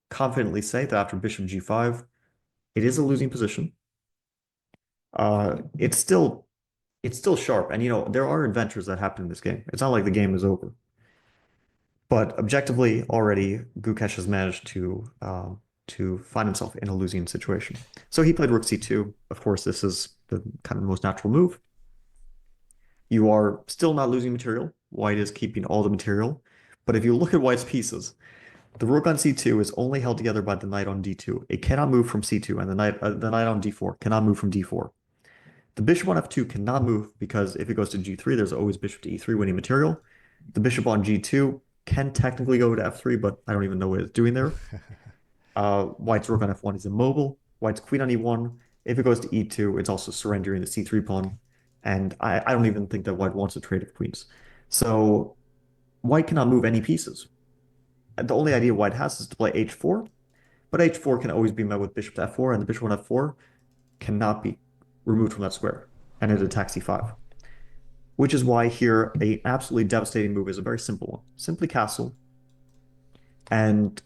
confidently say that after bishop g5, it is a losing position. It's still it's still sharp. And there are adventures that happen in this game. It's not like the game is over. But objectively, already Gukesh has managed to find himself in a losing situation. So he played Rook C2. Of course, this is the kind of most natural move. You are still not losing material. White is keeping all the material. But if you look at White's pieces, the rook on C2 is only held together by the knight on D2. It cannot move from C2, and the knight on D4 cannot move from D4. The bishop on F2 cannot move because if it goes to G3, there's always bishop to E3 winning material. The bishop on G2 can technically go to F3, but I don't even know what it's doing there. White's rook on F1 is immobile. White's queen on E1. If it goes to E2, it's also surrendering the C3 pawn. And I don't even think that White wants a trade of queens. So White cannot move any pieces. The only idea White has is to play H4, but H4 can always be met with bishop to F4, and the bishop on F4 cannot be removed from that square, and it attacks E5. Which is why here a absolutely devastating move is a very simple one. Simply castle and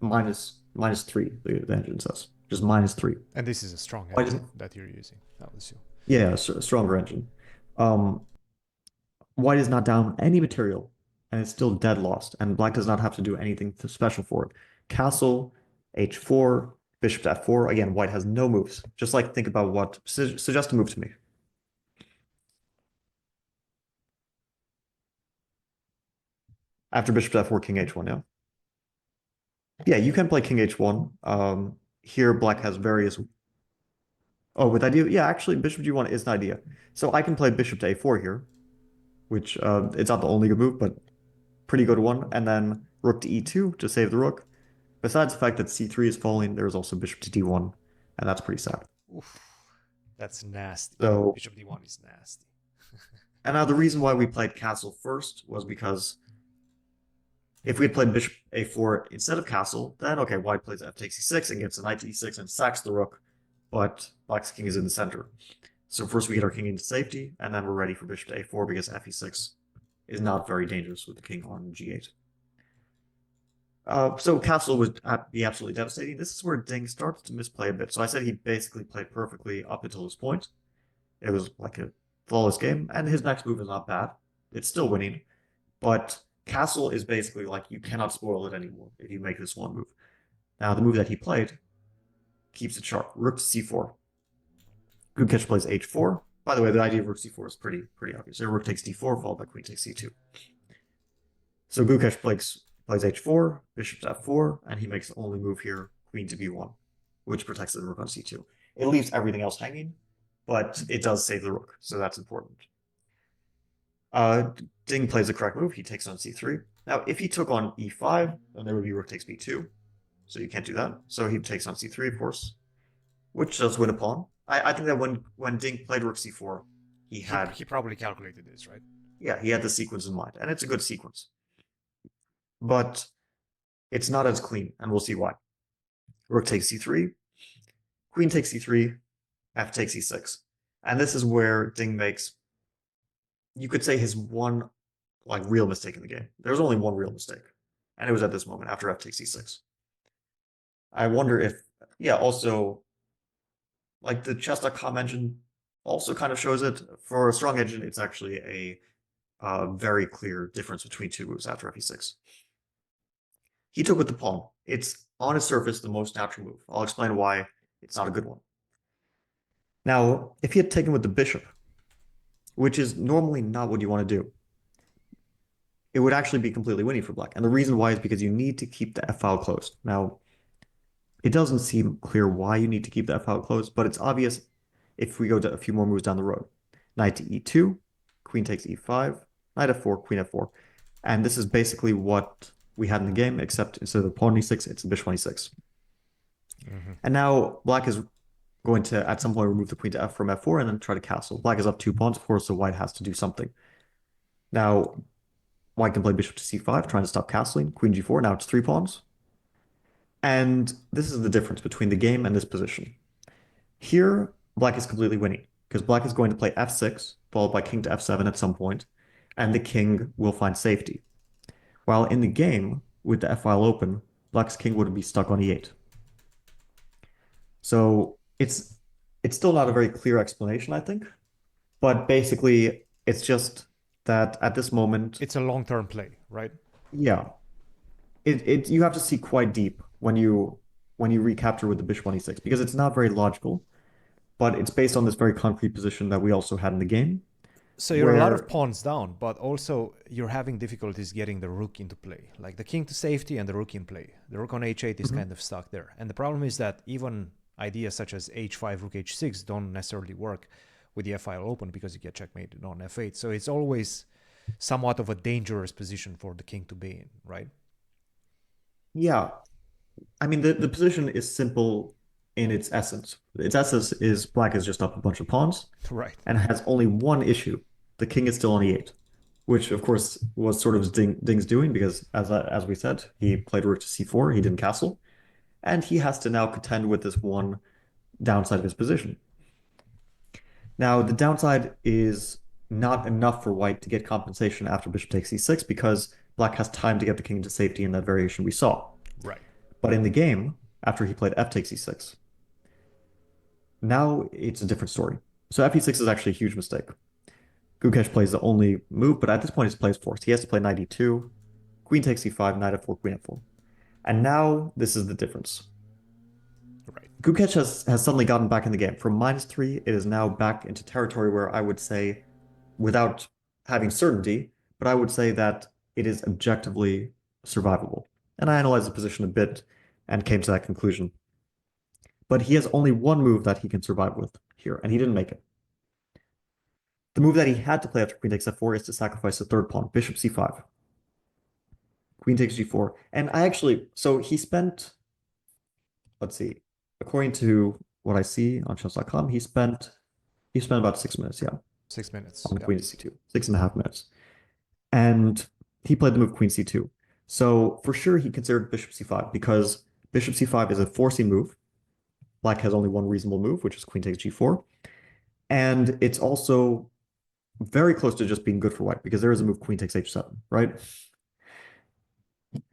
minus three, the engine says. Just -3. And this is a strong White engine that you're using, I would assume. Yeah, a stronger engine. Um, White is not down any material, and it's still dead lost, and Black does not have to do anything special for it. Castle, H4, bishop to F4. Again, White has no moves. Just like think about what. Suggest a move to me. After bishop to F4, king H1, yeah. Yeah, you can play king H1. Here, Black has various. Oh, with idea. Yeah, actually, bishop G1 is an idea. So I can play bishop to A4 here, which it's not the only good move, but pretty good one. And then rook to E2 to save the rook. Besides the fact that C3 is falling, there's also bishop to D1, and that's pretty sad. Oof, that's nasty. So, Bishop d1 is nasty. and now the reason why we played castle first was because if we had played bishop A4 instead of castle, then okay, White plays F takes E6 and gets a knight to E6 and sacks the rook, but Black's king is in the center. So first we get our king into safety, and then we're ready for bishop to A4 because F6 is not very dangerous with the king on G8. So castle would be absolutely devastating. This is where Ding starts to misplay a bit. So I said he basically played perfectly up until this point. It was like a flawless game, and his next move is not bad. It's still winning, but castle is basically like you cannot spoil it anymore if you make this one move. Now the move that he played keeps it sharp. Rook to C4. Gukesh plays H4. By the way, the idea of rook C4 is pretty obvious. So rook takes D4, followed by queen takes C2. So Gukesh plays H4, bishop to F4, and he makes the only move here, queen to B1, which protects the rook on C2. It leaves everything else hanging, but it does save the rook, so that's important. Ding plays the correct move. He takes on C3. Now, if he took on E5, then there would be rook takes B2, so you can't do that. So he takes on C3, of course, which does win a pawn. I think that when Ding played rook C4, He probably calculated this, right? yeah, he had the sequence in mind, and it's a good sequence. But it's not as clean, and we'll see why. Rook takes C3, queen takes C3, F takes E6. And this is where Ding makes, you could say, his one like real mistake in the game. There's only one real mistake, and it was at this moment after F takes E6. I wonder if, yeah, also like the chess.com engine also kind of shows it. For a strong engine, it's actually a very clear difference between two moves after F6. He took with the pawn. It's on its surface the most natural move. I'll explain why it's not a good one. Now, if he had taken with the bishop, which is normally not what you want to do, it would actually be completely winning for Black. And the reason why is because you need to keep the F file closed. Now, it doesn't seem clear why you need to keep the F file closed, but it's obvious if we go to a few more moves down the road. Knight to E2, queen takes E5, knight F4, queen F4. And this is basically what we had in the game, except instead of the pawn E6, it's the bishop on E6. Mm-hmm. And now Black is going to, at some point, remove the queen to F from F4 and then try to castle. Black is up 2 pawns, of course, so White has to do something. Now, White can play bishop to C5, trying to stop castling. Queen G4, now it's 3 pawns. And this is the difference between the game and this position. Here, Black is completely winning, because Black is going to play F6, followed by king to F7 at some point, and the king will find safety. While in the game, with the F file open, Black's king would be stuck on E8. So it's still not a very clear explanation, I think. But basically, it's just that at this moment, It's a long-term play, right? yeah, it you have to see quite deep when you recapture with the bishop on e6 because it's not very logical, but it's based on this very concrete position that we also had in the game So you're a lot of where pawns down, but also you're having difficulties getting the rook into play. Like the king to safety and the rook in play. The rook on h8 is Mhm. kind of stuck there. And the problem is that even ideas such as h5, rook h6 don't necessarily work with the f-file open because you get checkmated on f8. So it's always somewhat of a dangerous position for the king to be in, right? Yeah, I mean the position is simple in its essence. Its essence is black is just up a bunch of pawns Right. and has only one issue. The king is still on e8, which of course was sort of Ding's doing because as we said, he played rook to c4, he didn't castle, and he has to now contend with this one downside of his position. Now, the downside is not enough for white to get compensation after bishop takes c6 because black has time to get the king into safety in that variation we saw. Right. But in the game, after he played f takes e6, now it's a different story. So f e6 is actually a huge mistake. Gukesh plays the only move, but at this point his play is forced. He has to play knight e2, queen takes e5, knight f4, queen f4. And now this is the difference. Right. Gukesh has suddenly gotten back in the game. From -3, it is now back into territory where I would say, without having certainty, but I would say that it is objectively survivable. And I analyzed the position a bit and came to that conclusion. But he has only one move that he can survive with here, and he didn't make it. The move that he had to play after queen takes f4 is to sacrifice the third pawn, bishop c5, queen takes g4. And I actually, so he spent, let's see, according to what I see on chess.com, he spent about 6 minutes, yeah, 6 minutes. on Yeah. queen to c2, 6.5 minutes. And he played the move queen c2. So for sure he considered bishop c5 because bishop c5 is a forcing move. Black has only one reasonable move, which is queen takes g4. And it's also very close to just being good for white because there is a move queen takes h7, right?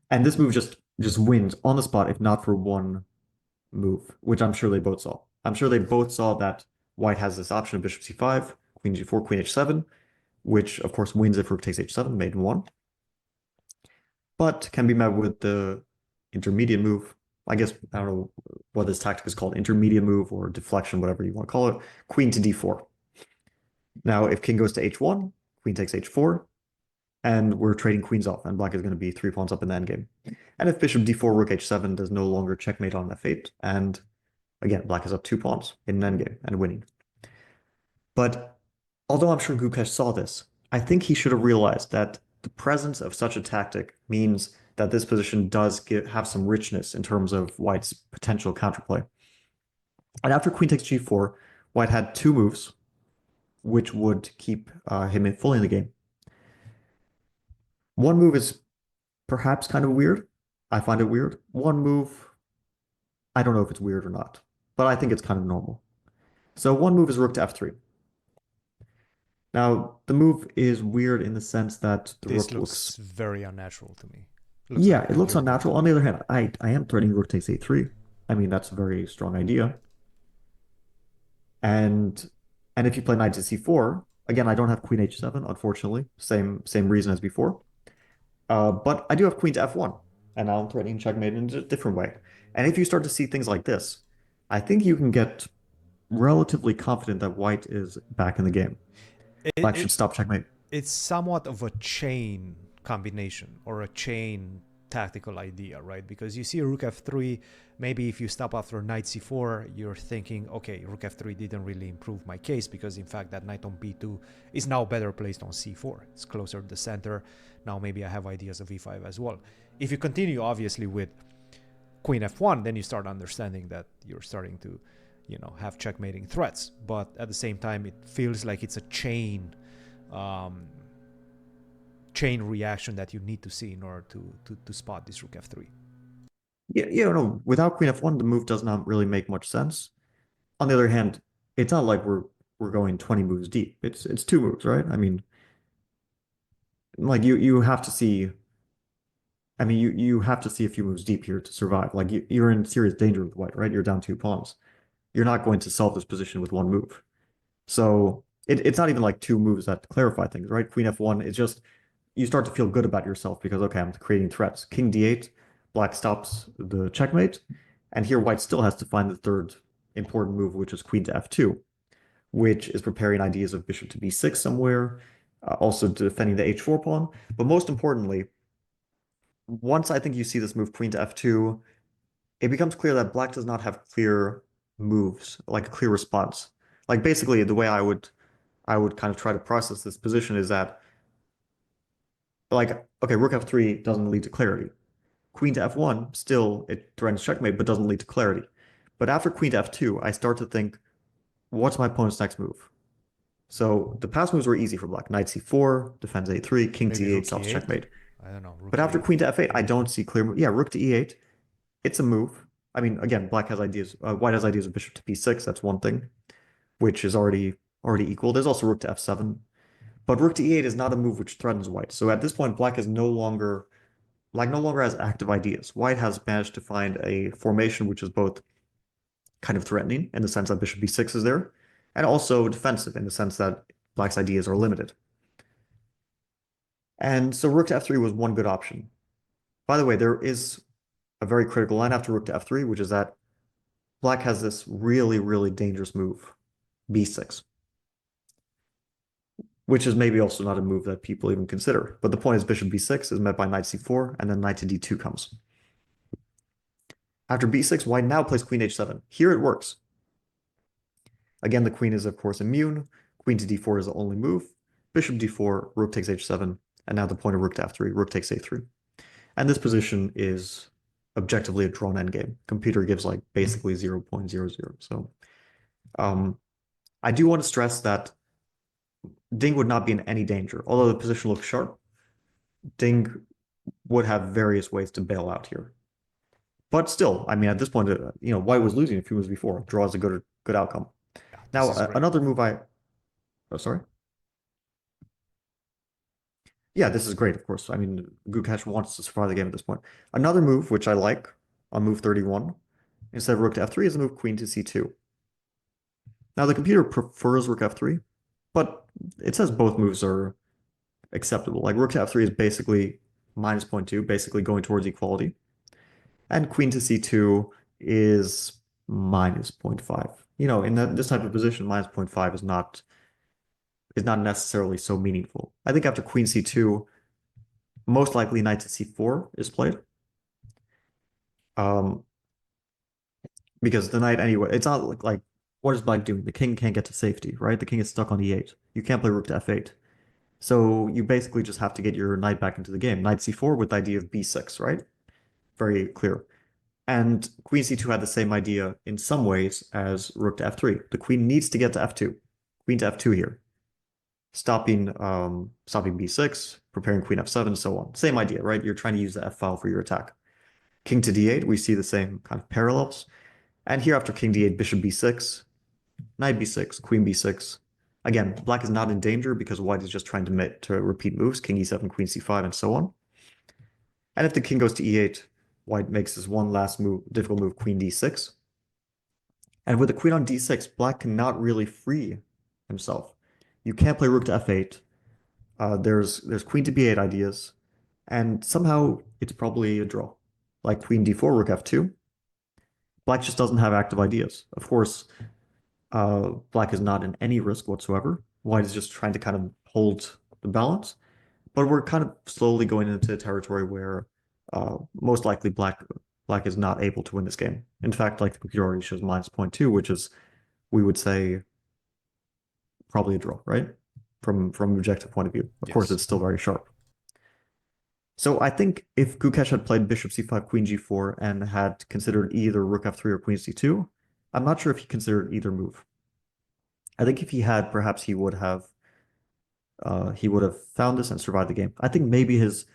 And this move just wins on the spot if not for one move, which I'm sure they both saw. I'm sure they both saw that white has this option of bishop c5, queen g4, queen h7, which of course wins if rook takes h7, mate in one, but can be met with the intermediate move. I guess I don't know what this tactic is called, intermediate move or deflection, whatever you want to call it, queen to d4. Now, if king goes to h1, queen takes h4, and we're trading queens off, and black is going to be 3 pawns up in the endgame. And if bishop d4, rook h7, there's no longer checkmate on f8, and again, black is up 2 pawns in an endgame and winning. But although I'm sure Gukesh saw this, I think he should have realized that the presence of such a tactic means that this position does have some richness in terms of white's potential counterplay. And after queen takes g4, white had two moves, which would keep him fully in the game. One move is perhaps kind of weird. I find it weird. One move, I don't know if it's weird or not, but I think it's kind of normal. So one move is rook to f3. Now, the move is weird in the sense that the This rook looks, looks very unnatural to me. Looks like yeah, a it looks computer move to unnatural. On me. the other hand, I am threatening rook takes a3. I mean, that's a very strong idea. And and if you play knight to c4, again, I don't have queen h7, unfortunately. Same reason as before. But I do have queen to f1, and now I'm threatening checkmate in a different way. And if you start to see things like this, I think you can get relatively confident that white is back in the game. It, Black should it stop checkmate. it's somewhat of a chain combination or a chain tactical idea, right? Because you see rook f3, maybe if you stop after knight c4, you're thinking, okay, rook f3 didn't really improve my case because in fact that knight on b2 is now better placed on c4. It's closer to the center. Now maybe I have ideas of e5 as well. If you continue obviously with queen f1, then you start understanding that you're starting to, have checkmating threats. But at the same time, it feels like it's a um, chain reaction that you need to see in order to spot this rook f3. Yeah, yeah, no, without queen f1, the move does not really make much sense. On the other hand, it's not like we're going 20 moves deep. It's two moves, right? I mean, like you have to see. I mean, you have to see a few moves deep here to survive. Like you're in serious danger with white, right? You're down 2 pawns. You're not going to solve this position with one move. So it's not even like two moves that clarify things, right? Queen F1 is just you start to feel good about yourself because okay, I'm creating threats. King D8, black stops the checkmate, and here white still has to find the third important move, which is queen to F2, which is preparing ideas of bishop to B6 somewhere, also defending the H4 pawn. But most importantly, once I think you see this move queen to F2, it becomes clear that black does not have clear moves, like a clear response. Like basically the way I would kind of try to process this position is that like okay, rook F3 doesn't lead to clarity. Queen to F1 still it threatens checkmate but doesn't lead to clarity. But after queen to F2, I start to think, what's my opponent's next move? So the past moves were easy for black. Knight C4, defends A3, king to Maybe E8 rook stops e8. checkmate. I don't know, But rook after e8. queen to F8, I don't see clear. Yeah, rook to E8. It's a move. I mean, again, black has ideas. White has ideas of bishop to B6. That's one thing, which is already equal. There's also rook to F7, but rook to E8 is not a move which threatens white. So at this point, black is no longer has active ideas. White has managed to find a formation which is both kind of threatening in the sense that bishop B6 is there, and also defensive in the sense that black's ideas are limited. And so rook to F3 was one good option. By the way, there is a very critical line after rook to F3, which is that black has this really, really dangerous move, B6, which is maybe also not a move that people even consider. But the point is bishop B6 is met by knight C4, and then knight to D2 comes. After B6, white now plays queen H7. Here it works. Again, the queen is, of course, immune. Queen to D4 is the only move. Bishop D4, rook takes H7, and now the point of rook to F3, rook takes A3. And this position is objectively a drawn endgame. Computer gives like basically 0.00. So I do want to stress that Ding would not be in any danger. Although the position looks sharp, Ding would have various ways to bail out here. But still, I mean, at this point, White was losing a few moves before. Draw is a good outcome. Yeah, this Now, is great. another move oh, sorry. Yeah, this is great, of course. I mean, Gukesh wants to survive the game at this point. Another move, which I like on move 31, instead of rook to F3, is the move queen to C2. Now, the computer prefers rook F3, but it says both moves are acceptable. Like rook to F3 is basically minus 0.2, basically going towards equality. And queen to C2 is minus 0.5. In this type of position, minus 0.5 is not necessarily so meaningful. I think after queen C2, most likely knight to C4 is played. Um, because the knight anyway, it's not like what is black doing? The king can't get to safety, right? The king is stuck on E8. You can't play rook to F8. So you basically just have to get your knight back into the game. Knight C4 with the idea of B6, right? Very clear. And queen C2 had the same idea in some ways as rook to F3. The queen needs to get to F2. Queen to F2 here. Stopping B6, preparing queen F7, so on. Same idea, right? You're trying to use the F file for your attack. King to D8, we see the same kind of parallels. And here after king D8, bishop B6, knight B6, queen B6. Again, black is not in danger because white is just trying to repeat moves, king E7, queen C5, and so on. And if the king goes to E8, white makes this one last move, difficult move, queen D6. And with the queen on D6, black cannot really free himself. You can't play rook to F8. There's queen to B8 ideas, and somehow it's probably a draw. Like queen D4, rook F2. Black just doesn't have active ideas. Of course, black is not in any risk whatsoever. White is just trying to kind of hold the balance. But we're kind of slowly going into territory where most likely black is not able to win this game. In fact, like the computer already shows minus 0.2, which is we would say probably a draw, right? From an objective point of view. Of course, Yes. it's still very sharp. So I think if Gukesh had played bishop c5, queen g4, and had considered either rook f3 or queen c2, I'm not sure if he considered either move. I think if he had, perhaps he would have found this and survived the game. I think maybe his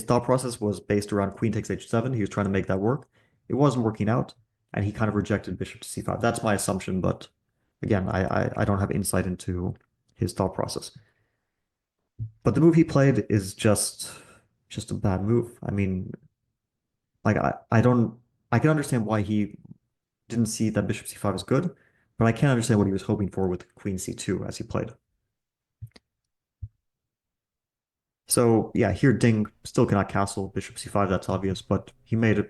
thought process was based around queen takes h7. He was trying to make that work. It wasn't working out, and he kind of rejected bishop to c5. That's my assumption, but again, I don't have insight into his thought process. But the move he played is just a bad move. I mean, like I can understand why he didn't see that bishop c5 is good, but I can't understand what he was hoping for with queen c2 as he played. So yeah, here Ding still cannot castle bishop c5. That's obvious, but he made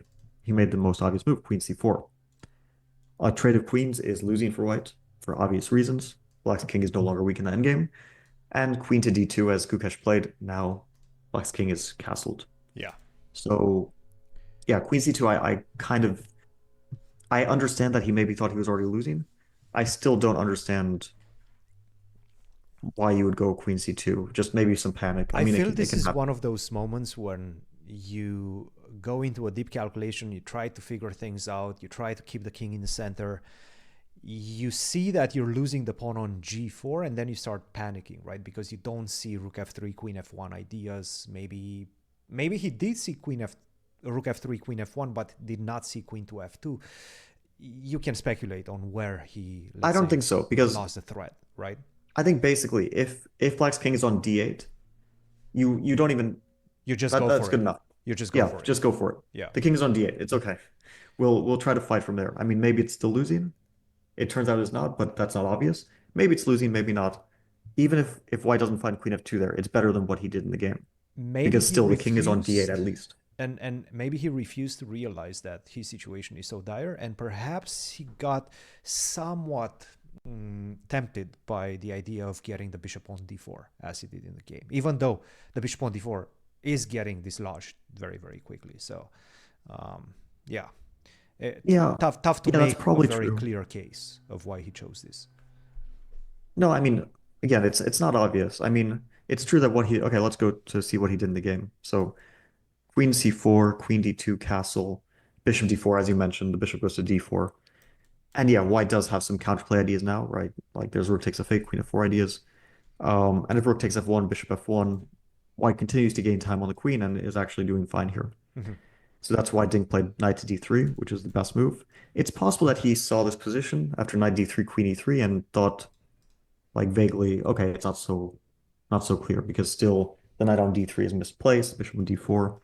the most obvious move, queen c4. A trade of queens is losing for white for obvious reasons. Black's king is no longer weak in the endgame, and queen to d2 as Gukesh played. Now Black's king is castled. Yeah. So yeah, queen c2. I kind of I understand that he maybe thought he was already losing. I still don't understand why you would go queen c2. Just maybe some panic. I I mean, feel it this can is happen. one of those moments when you go into a deep calculation, you try to figure things out, you try to keep the king in the center. You see that you're losing the pawn on g4, and then you start panicking, right? Because you don't see rook f3, queen f1 ideas. Maybe he did see rook f3, queen f1, but did not see queen to f2. You can speculate on where he, I let's don't say, think so because lost the thread, right? I think basically if Black's king is on d8, you don't even You just go that's for good it. enough. You just go Yeah, for it. just go for it. Yeah. The king is on d8. It's okay. We'll try to fight from there. I mean, maybe it's still losing. It turns out it's not, but that's not obvious. Maybe it's losing, maybe not. Even if white doesn't find queen f2 there, it's better than what he did in the game Maybe because he still the king is on d8 refused, at least. and maybe he refused to realize that his situation is so dire, and perhaps he got somewhat tempted by the idea of getting the bishop on d4 as he did in the game, even though the bishop on d4 is getting dislodged very, very quickly. So um, yeah, Yeah, tough to yeah, that's make a probably very true. clear case of why he chose this. No, I mean, again, it's not obvious. I mean, it's true that what he okay, let's go to see what he did in the game. So queen c4, queen d2, castle, bishop d4, as you mentioned, the bishop goes to d4. And yeah, white does have some counterplay ideas now, right? Like there's rook takes f8, queen f4 ideas. And if rook takes f1, bishop f1, white continues to gain time on the queen and is actually doing fine here. Mhm. So that's why Ding played knight to d3, which is the best move. It's possible that he saw this position after knight d3, queen e3, and thought like vaguely, okay, it's not so clear because still the knight on d3 is misplaced, bishop on d4.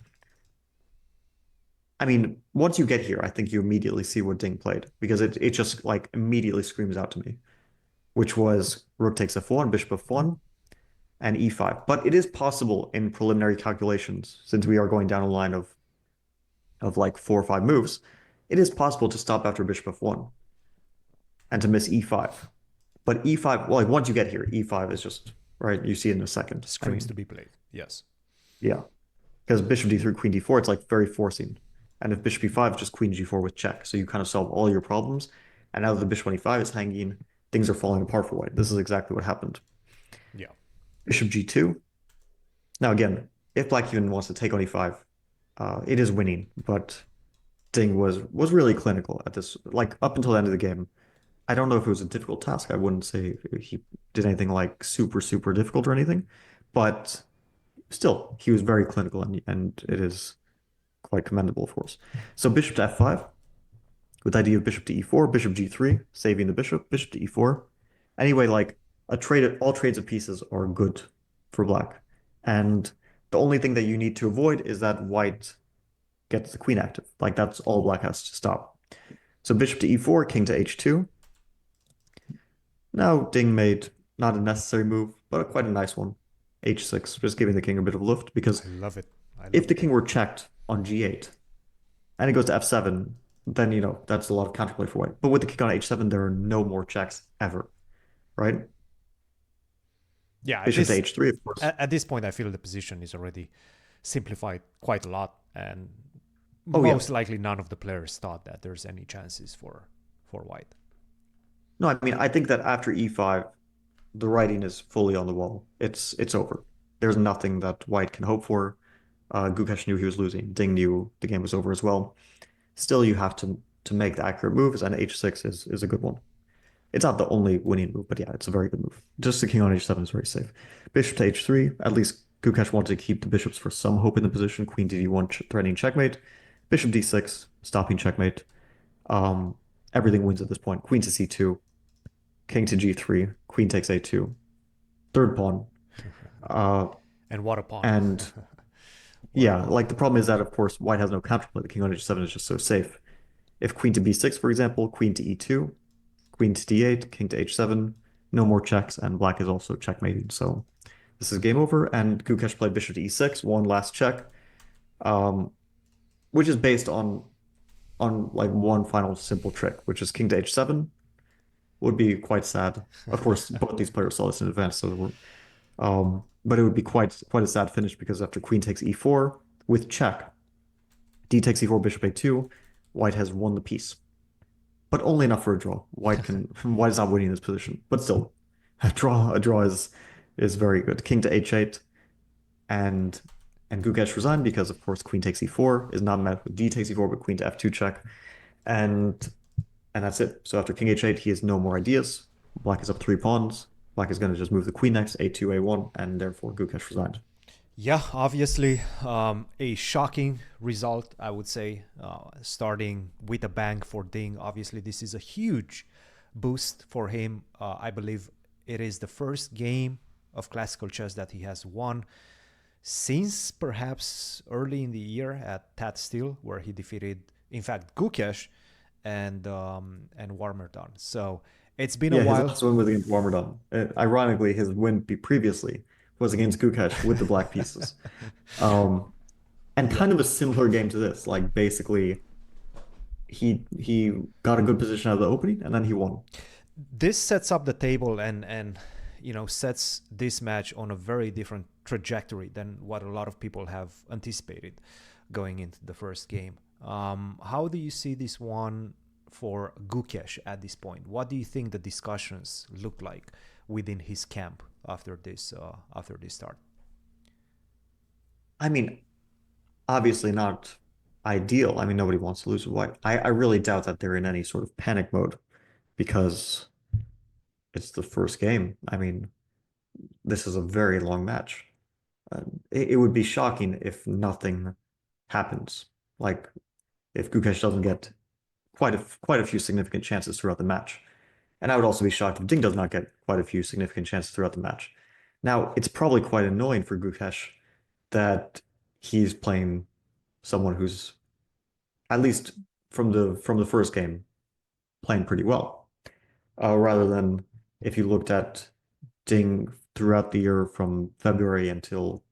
I mean, once you get here, I think you immediately see what Ding played because it just like immediately screams out to me, which was rook takes f1, bishop f1, and e5. But it is possible in preliminary calculations, since we are going down a line of like 4 or 5 moves, it is possible to stop after bishop f1 and to miss e5. But e5, well, like once you get here, e5 is just right. You see it in a second. I Screams mean, to be played. Yes. yeah, because bishop d3, queen d4, it's like very forcing. And if bishop e5, just queen g4 with check. So you kind of solve all your problems. And now that the bishop on e5 is hanging, things are falling apart for white. This is exactly what happened. Yeah. Bishop g2. Now again, if black even wants to take on e5, it is winning, but Ding was really clinical at this, like up until the end of the game. I don't know if it was a difficult task. I wouldn't say he did anything like super, super difficult or anything, but still, he was very clinical and it is quite commendable, of course. So bishop to f5 with the idea of bishop to e4, bishop g3, saving the bishop to e4. Anyway, like all trades of pieces are good for black. And the only thing that you need to avoid is that white gets the queen active. Like that's all black has to stop. So bishop to e4, king to h2. Now Ding made not a necessary move, but quite a nice one. h6, just giving the king a bit of lift because I love it. I if love the it. king were checked on g8 and it goes to f7, then that's a lot of counterplay for white. But with the king on h7, there are no more checks ever, right? Yeah, Bishop to h3, of course. at this point, I feel the position is already simplified quite a lot, and Oh yeah. most likely none of the players thought that there's any chances for white. No, I mean I think that after e5, the writing is fully on the wall. It's over. There's nothing that white can hope for. Gukesh knew he was losing. Ding knew the game was over as well. Still, you have to make the accurate moves, and h6 is a good one. It's not the only winning move, but yeah, it's a very good move. Just the king on h7 is very safe. Bishop to h3. At least Gukesh wanted to keep the bishops for some hope in the position. Queen to d1 threatening checkmate. Bishop d6 stopping checkmate. Um, Everything wins at this point. Queen to c2. King to g3. Queen takes a2. Third pawn. Uh, And what a pawn. and What a yeah, pawn. like the problem is that of course white has no counterplay. The king on h7 is just so safe. If queen to b6, for example, queen to e2, queen to d8, king to h7, no more checks, and black is also checkmating. So this is game over, and Gukesh played bishop to e6, one last check, um, which is based on like one final simple trick, which is king to h7, would be quite sad. Of course, both these players saw this in advance, so but it would be quite a sad finish because after queen takes e4 with check, d takes e4, bishop a2, white has won the piece, but only enough for a draw. White is not winning this position, but still, a draw is very good. King to h8, and Gukesh resigned because of course queen takes e4 is not met with d takes e4, but queen to f2 check, and and that's it. So after king h8, he has no more ideas. Black is up 3 pawns. Black is going to just move the queen next, a2, a1, and therefore Gukesh resigned. Yeah, obviously, a shocking result, I would say, starting with a bang for Ding. Obviously, this is a huge boost for him. I believe it is the first game of classical chess that he has won since perhaps early in the year at Tat Steel, where he defeated, in fact, Gukesh and Warmerdon. So it's been a Yeah, his while. last win was against Warmerdon. Ironically, his win previously was against Gukesh with the black pieces. Um, and Yeah. kind of a similar game to this. Like basically, he got a good position out of the opening, and then he won. This sets up the table and sets this match on a very different trajectory than what a lot of people have anticipated going into the first game. How do you see this one for Gukesh at this point? What do you think the discussions look like within his camp after this start? I mean, obviously not ideal. I mean, nobody wants to lose with white. I really doubt that they're in any sort of panic mode because it's the first game. I mean, this is a very long match. It would be shocking if nothing happens. Like if Gukesh doesn't get quite a few significant chances throughout the match. And I would also be shocked if Ding does not get quite a few significant chances throughout the match. Now, it's probably quite annoying for Gukesh that he's playing someone who's at least from the first game playing pretty well, rather than if you looked at Ding throughout the year from February until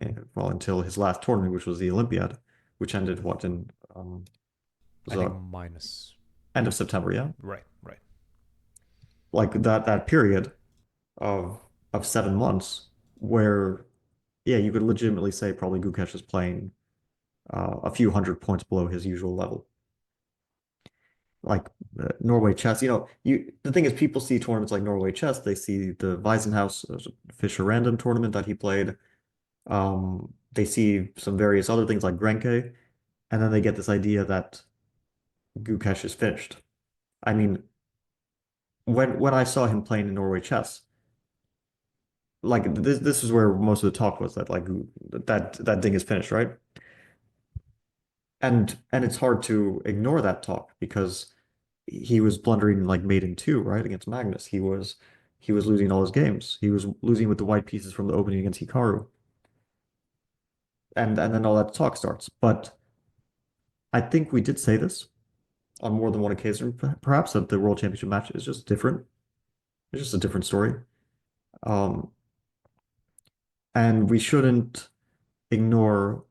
his last tournament, which was the Olympiad, which ended what in was I think uh, minus. end of September, yeah, Right, right. like that period of 7 months where yeah, you could legitimately say probably Gukesh is playing a few hundred points below his usual level. Like Norway chess, the thing is people see tournaments like Norway chess, they see the Wiesenhaus Fischer random tournament that he played. They see some various other things like Grenke, and then they get this idea that Gukesh is finished. I mean, when I saw him playing in Norway chess, like this is where most of the talk was that like that Ding is finished, right? And it's hard to ignore that talk because he was blundering like mate in two, right, against Magnus. He was losing all his games. He was losing with the white pieces from the opening against Hikaru. And then all that talk starts. But I think we did say this on more than one occasion, perhaps that the World Championship match is just different. It's just a different story. Um, and we shouldn't ignore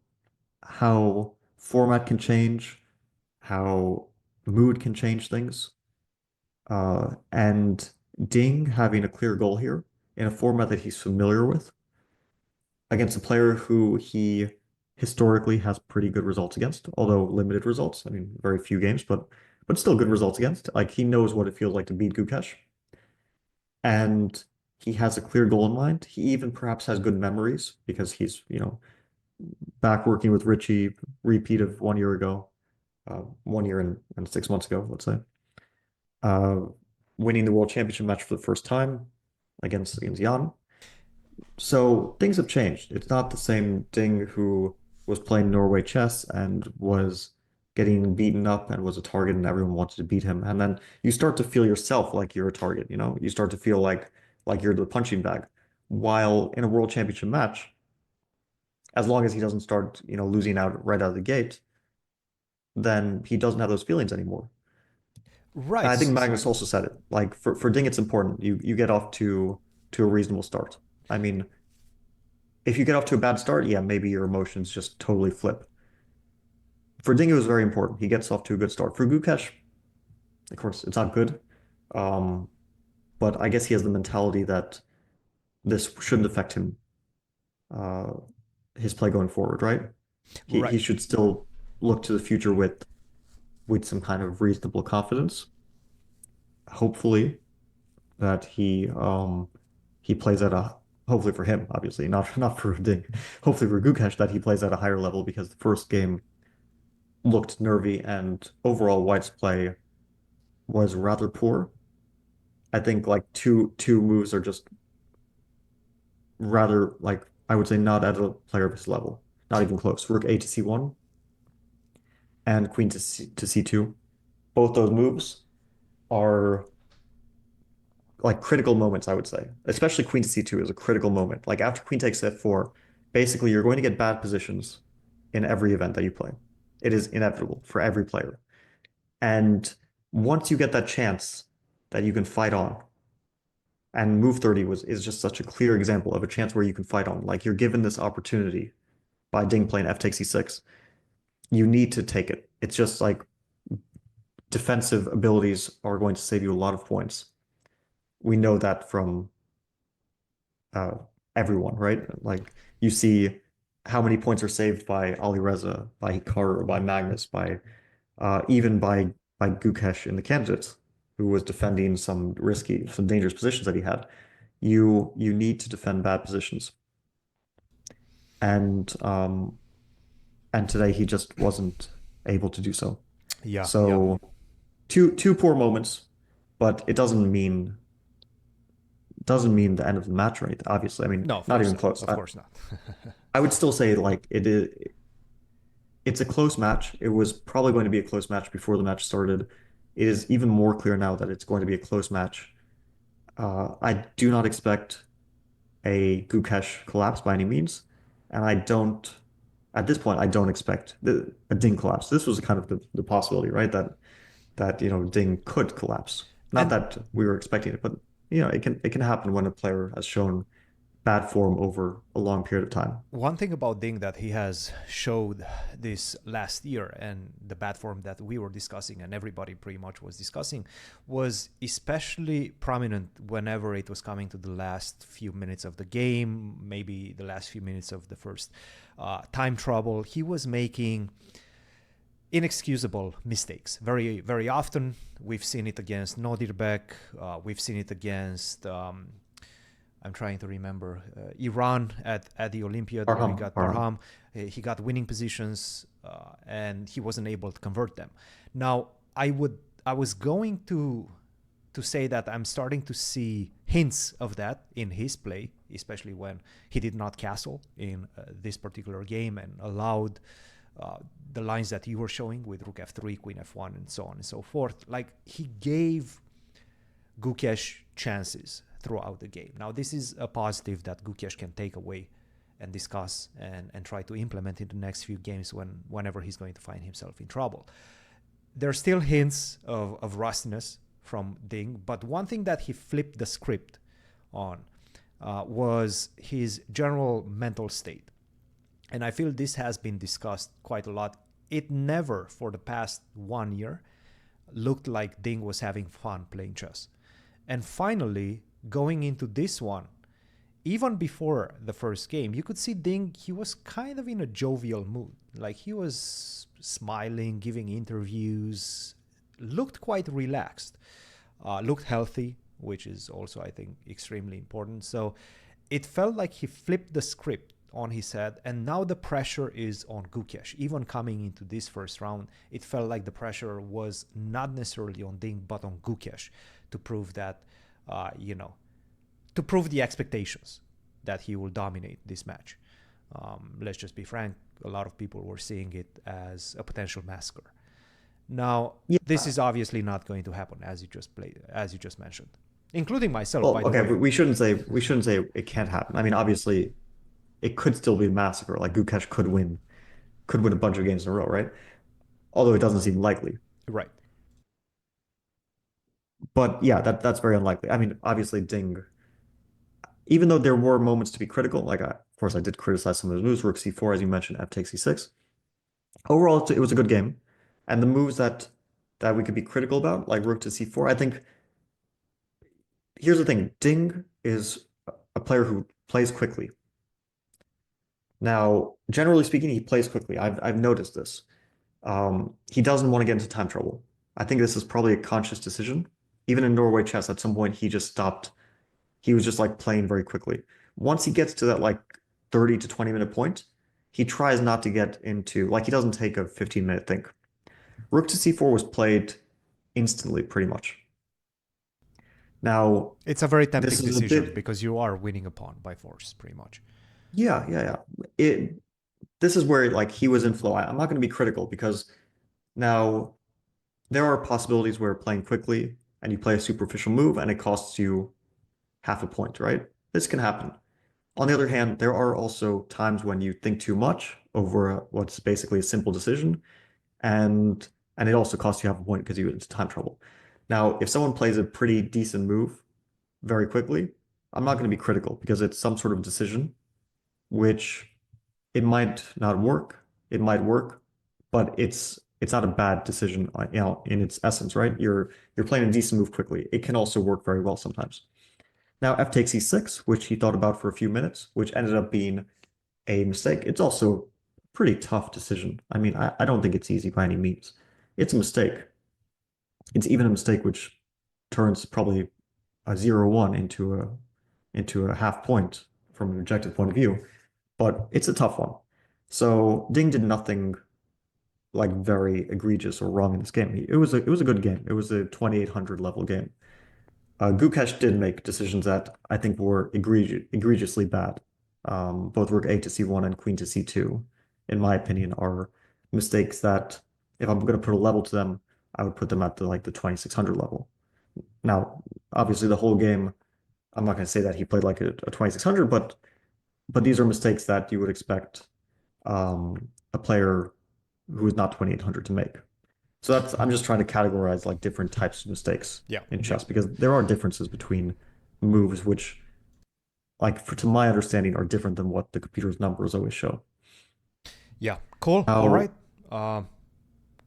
how format can change, how mood can change things. And Ding having a clear goal here in a format that he's familiar with against a player who he historically has pretty good results against, although limited results. I mean, very few games, but still good results against. Like he knows what it feels like to beat Gukesh, and he has a clear goal in mind. He even perhaps has good memories because he's, back working with Richie, repeat of 1 year ago, 1 year and 6 months ago, let's say. uh, Winning the World Championship match for the first time against Jan. So things have changed. It's not the same Ding who was playing Norway chess and was getting beaten up and was a target and everyone wanted to beat him. And then you start to feel yourself like you're a target, you know? You start to feel like you're the punching bag. While in a World Championship match, as long as he doesn't start, losing out right out of the gate, then he doesn't have those feelings anymore. Right. I think Magnus also said it. Like for Ding, it's important. You get off to a reasonable start. I mean, if you get off to a bad start, yeah, maybe your emotions just totally flip. For Ding, it was very important. He gets off to a good start. For Gukesh, of course, it's not good. Um, but I guess he has the mentality that this shouldn't affect him, uh, his play going forward, right? He Right. should still look to the future with some kind of reasonable confidence. Hopefully that he plays at a hopefully for him, obviously, not for Ding. Hopefully for Gukesh that he plays at a higher level because the first game looked nervy and overall White's play was rather poor. I think like two moves are just rather like I would say not at a player of his level, not even close. Rook A to C1 and Queen to C2. Both those moves are like critical moments, I would say. Especially Queen to C2 is a critical moment. Like after Queen takes F4, basically you're going to get bad positions in every event that you play. It is inevitable for every player. And once you get that chance that you can fight on, and move 30 is just such a clear example of a chance where you can fight on. Like you're given this opportunity by Ding playing F takes C6. You need to take it. It's just like defensive abilities are going to save you a lot of points. We know that from uh, everyone, right? Like you see how many points are saved by Ali Reza, by Hikaru, by Magnus, by even by Gukesh in the candidates, who was defending some risky, some dangerous positions that he had. You need to defend bad positions, and today he just wasn't able to do so. Yeah. Yeah. So two poor moments, but it doesn't mean the end of the match or anything. Obviously, I mean, No, of not course even not. close. Of course not. I would still say like it's a close match. It was probably going to be a close match before the match started. It is even more clear now that it's going to be a close match. I do not expect a Gukesh collapse by any means, and at this point, I don't expect a Ding collapse. This was kind of the possibility, right? That Ding could collapse. Not And that we were expecting it, but it can happen when a player has shown bad form over a long period of time. one thing about Ding that he has showed this last year, and the bad form that we were discussing and everybody pretty much was discussing, was especially prominent whenever it was coming to the last few minutes of the game, maybe the last few minutes of the first time trouble. He was making inexcusable mistakes very, very often. We've seen it against Nodirbek. We've seen it against I'm trying to remember Iran at the Olympiad where he Parham, got Parham. Parham. He got winning positions and he wasn't able to convert them. Now I was going to say that I'm starting to see hints of that in his play, especially when he did not castle in this particular game and allowed the lines that you were showing with Rook F3, Queen F1, and so on and so forth. Like he gave Gukesh chances throughout the game. Now, this is a positive that Gukesh can take away and discuss and try to implement in the next few games whenever he's going to find himself in trouble. There are still hints of rustiness from Ding, but one thing that he flipped the script on was his general mental state. And I feel this has been discussed quite a lot. It never, for the past 1 year, looked like Ding was having fun playing chess. And finally, going into this one, even before the first game, you could see Ding, he was kind of in a jovial mood. Like he was smiling, giving interviews, looked quite relaxed, looked healthy, which is also, I think, extremely important. So it felt like he flipped the script on his head, and now the pressure is on Gukesh. Even coming into this first round, it felt like the pressure was not necessarily on Ding, but on Gukesh to prove that, you know, to prove the expectations that he will dominate this match. Let's just be frank, a lot of people were seeing it as a potential massacre. Now, this Yeah. is obviously not going to happen as you just mentioned, including myself, Well, by the okay, way. but we shouldn't say it can't happen. I mean, obviously, it could still be a massacre. Like Gukesh could win a bunch of games in a row, right? Although it doesn't seem likely. Right. But yeah, that's very unlikely. I mean, obviously Ding, even though there were moments to be critical, of course I did criticize some of his moves, Rook C4, as you mentioned, F takes C6. Overall, it was a good game. And the moves that we could be critical about, like Rook to C4, I think here's the thing, Ding is a player who plays quickly. Now, generally speaking, he plays quickly. I've noticed this. He doesn't want to get into time trouble. I think this is probably a conscious decision. Even in Norway chess, at some point he just stopped. He was just like playing very quickly. Once he gets to that like 30 to 20-minute point, he tries not to get into like he doesn't take a 15-minute think. Rook to C4 was played instantly, pretty much. Now, It's a very this tempting is a decision bit, because you are winning a pawn by force, pretty much. yeah. This is where like he was in flow. I'm not going to be critical because now there are possibilities where playing quickly and you play a superficial move and it costs you half a point, right? This can happen. On the other hand, there are also times when you think too much over what's basically a simple decision, and and it also costs you half a point because you get into time trouble. Now, if someone plays a pretty decent move very quickly, I'm not going to be critical because it's some sort of decision which it might not work, it might work, but it's not a bad decision, in its essence, right? You're playing a decent move quickly. It can also work very well sometimes. Now, F takes E6, which he thought about for a few minutes, which ended up being a mistake. It's also a pretty tough decision. I mean, I don't think it's easy by any means. It's a mistake. It's even a mistake which turns probably a 0-1 into a half point from an objective point of view, but it's a tough one. So Ding did nothing like very egregious or wrong in this game. It was a good game. It was a 2800 level game. Gukesh did make decisions that I think were egregiously bad. Both rook A to C1 and queen to C2, in my opinion, are mistakes that if I'm going to put a level to them, I would put them at the 2600 level. Now, obviously, the whole game, I'm not going to say that he played like a 2600, but these are mistakes that you would expect a player who is not 2800 to make. So that's I'm just trying to categorize like different types of mistakes Yeah, in yeah, chess because there are differences between moves which, to my understanding, are different than what the computer's numbers always show. yeah. Cool. All right. Now, Uh,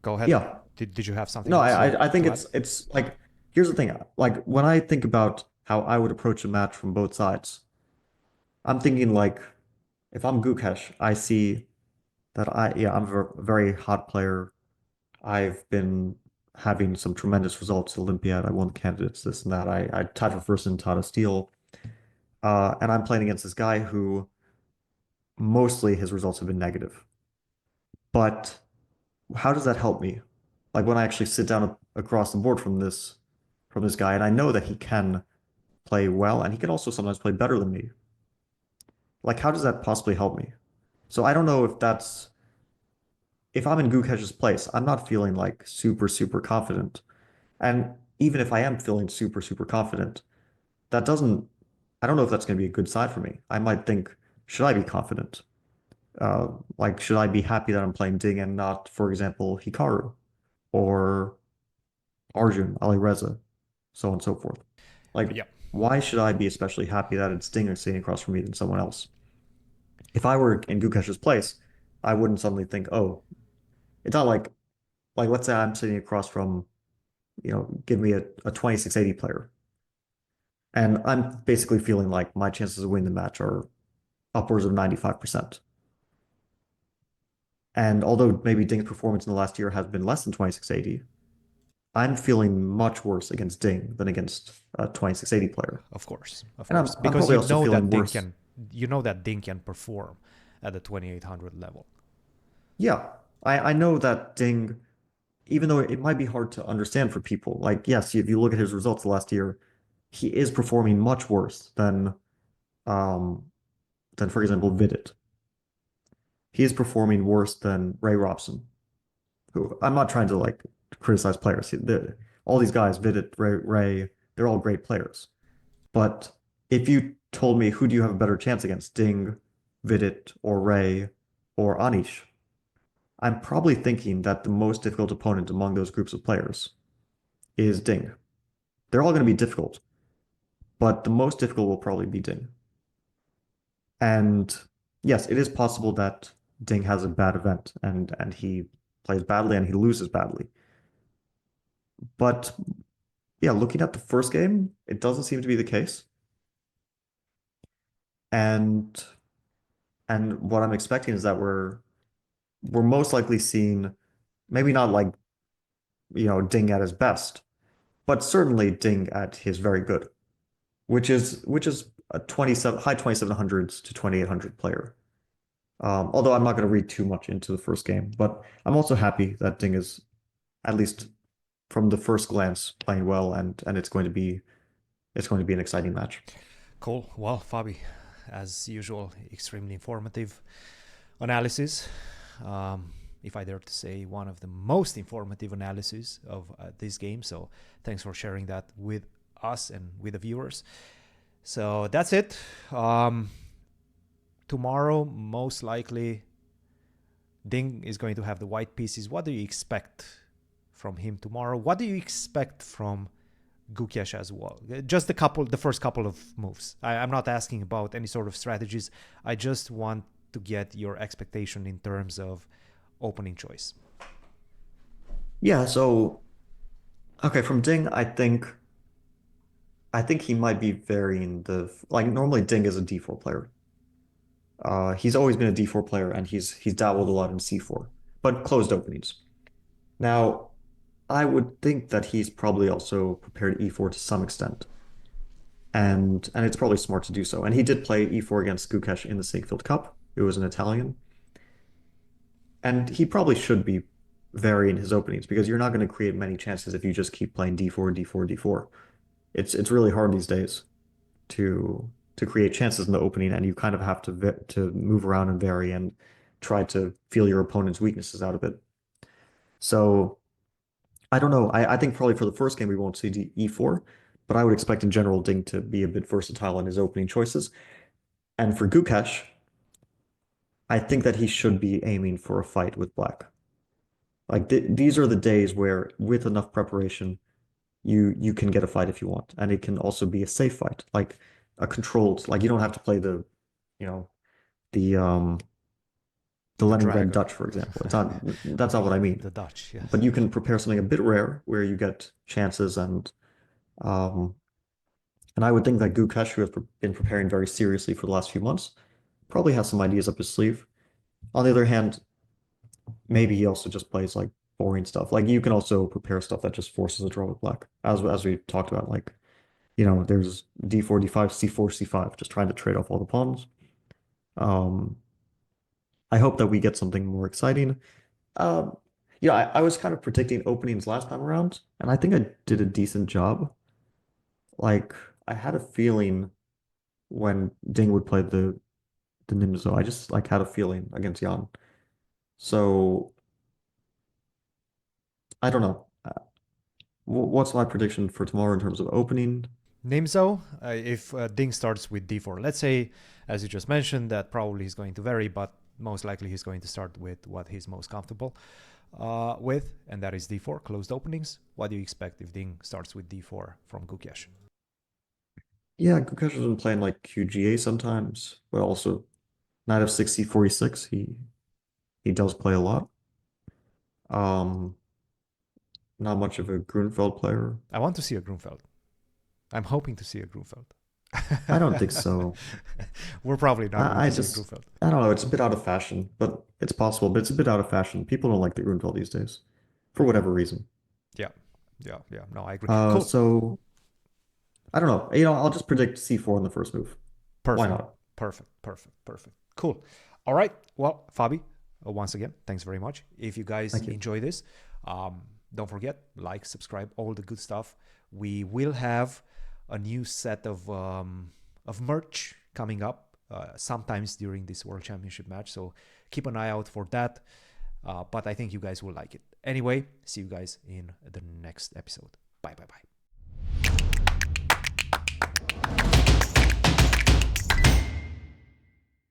Go ahead. yeah, Did you have something no, else I think to add? it's like here's the thing. Like when I think about how I would approach a match from both sides, I'm thinking like if I'm Gukesh, I see that I'm a very hot player. I've been having some tremendous results at Olympiad. I won candidates, this and that. I tied for first in Tata Steel. And I'm playing against this guy who mostly his results have been negative. But how does that help me? Like when I actually sit down across the board from this guy, and I know that he can play well, and he can also sometimes play better than me. Like, how does that possibly help me? So I don't know if I'm in Gukesh's place, I'm not feeling like super confident. And even if I am feeling super confident, that doesn't, I don't know if that's going to be a good side for me. I might think, should I be confident? Like, should I be happy that I'm playing Ding and not, for example, Hikaru or Arjun, Alireza, so on and so forth? Like, Yeah, why should I be especially happy that it's Ding sitting across from me than someone else? If I were in Gukesh's place, I wouldn't suddenly think, oh, it's not like let's say I'm sitting across from, give me a 2680 player, and I'm basically feeling like my chances of winning the match are upwards of 95%. And although maybe Ding's performance in the last year has been less than 2680, I'm feeling much worse against Ding than against a 2680 player. of And course, I'm because probably also feeling worse. You know that Ding can perform at the 2800 level. Yeah, I know that Ding, even though it might be hard to understand for people, like, yes, if you look at his results last year, he is performing much worse um, than for example, Vidit. He is performing worse than Ray Robson, who I'm not trying to like criticize players. All these guys, Vidit, Ray, they're all great players. But if you told me who do you have a better chance against, Ding, Vidit, or Ray, or Anish, I'm probably thinking that the most difficult opponent among those groups of players is Ding. They're all going to be difficult, but the most difficult will probably be Ding. And yes, it is possible that Ding has a bad event and he plays badly and he loses badly. But yeah, looking at the first game, it doesn't seem to be the case. And what I'm expecting is that we're most likely seeing maybe not like, Ding at his best, but certainly Ding at his very good, which is a 27 high 2700s to 2800 player. Although I'm not going to read too much into the first game, but I'm also happy that Ding is at least from the first glance playing well, and it's going to be an exciting match. Cool. Well, Fabi, as usual, extremely informative analysis. If I dare to say, one of the most informative analyses of this game. So thanks for sharing that with us and with the viewers. So that's it. Tomorrow, most likely, Ding is going to have the white pieces. What do you expect from him tomorrow? What do you expect from Gukesh as well? Just the first couple of moves. I'm not asking about any sort of strategies. I just want to get your expectation in terms of opening choice. Yeah, so okay, from Ding, I think he might be varying like normally Ding is a D4 player. He's always been a D4 player and he's dabbled a lot in C4, but closed openings. Now, I would think that he's probably also prepared E4 to some extent. And it's probably smart to do so. And he did play E4 against Gukesh in the Sinkfield Cup. It was an Italian. And he probably should be varying his openings because you're not going to create many chances if you just keep playing D4, D4, D4. It's really hard these days to create chances in the opening, and you kind of have to move around and vary and try to feel your opponent's weaknesses out of it. So I don't know. I think probably for the first game we won't see E4, but I would expect in general Ding to be a bit versatile in his opening choices. And for Gukesh, I think that he should be aiming for a fight with Black. Like these are the days where, with enough preparation, you can get a fight if you want, and it can also be a safe fight, like a controlled. Like you don't have to play you know, the The Leningrad Dragon. Dutch, for example. It's not That's not what I mean. The Dutch, yes. But you can prepare something a bit rare where you get chances um and I would think that Gukesh, who has been preparing very seriously for the last few months, probably has some ideas up his sleeve. On the other hand, maybe he also just plays like boring stuff. Like you can also prepare stuff that just forces a draw with black, as we talked about. Like, there's D4, D5, C4, C5, just trying to trade off all the pawns. Um, I hope that we get something more exciting. Um, yeah, I was kind of predicting openings last time around, and I think I did a decent job. Like, I had a feeling when Ding would play the Nimzo, I just like had a feeling against Jan. So I don't know. What's my prediction for tomorrow in terms of opening? Nimzo, if Ding starts with D4, let's say, as you just mentioned, that probably is going to vary, but most likely he's going to start with what he's most comfortable with, and that is D4, closed openings. What do you expect if Ding starts with D4 from Gukesh? Yeah, Gukesh has been playing like QGA sometimes, but also Knight of 60, 46. He does play a lot. Um, Not much of a Grunfeld player. I want to see a Grunfeld. I'm hoping to see a Grunfeld. I don't think so. We're probably not going I to see a just Grunfeld. I don't know. It's a bit out of fashion, but it's possible. But it's a bit out of fashion. People don't like the Grunfeld these days, for whatever reason. Yeah, yeah, yeah. No, I agree. Uh, Cool. so I don't know. I'll just predict C4 in the first move. Why Perfect. not? Perfect. Perfect. Perfect. Cool. All right. Well, Fabi, once again, thanks very much. If you guys Thank you. enjoy this, don't forget, like, subscribe, all the good stuff. We will have a new set of merch coming up sometimes during this World Championship match. So keep an eye out for that. But I think you guys will like it. Anyway, see you guys in the next episode. Bye, bye, bye.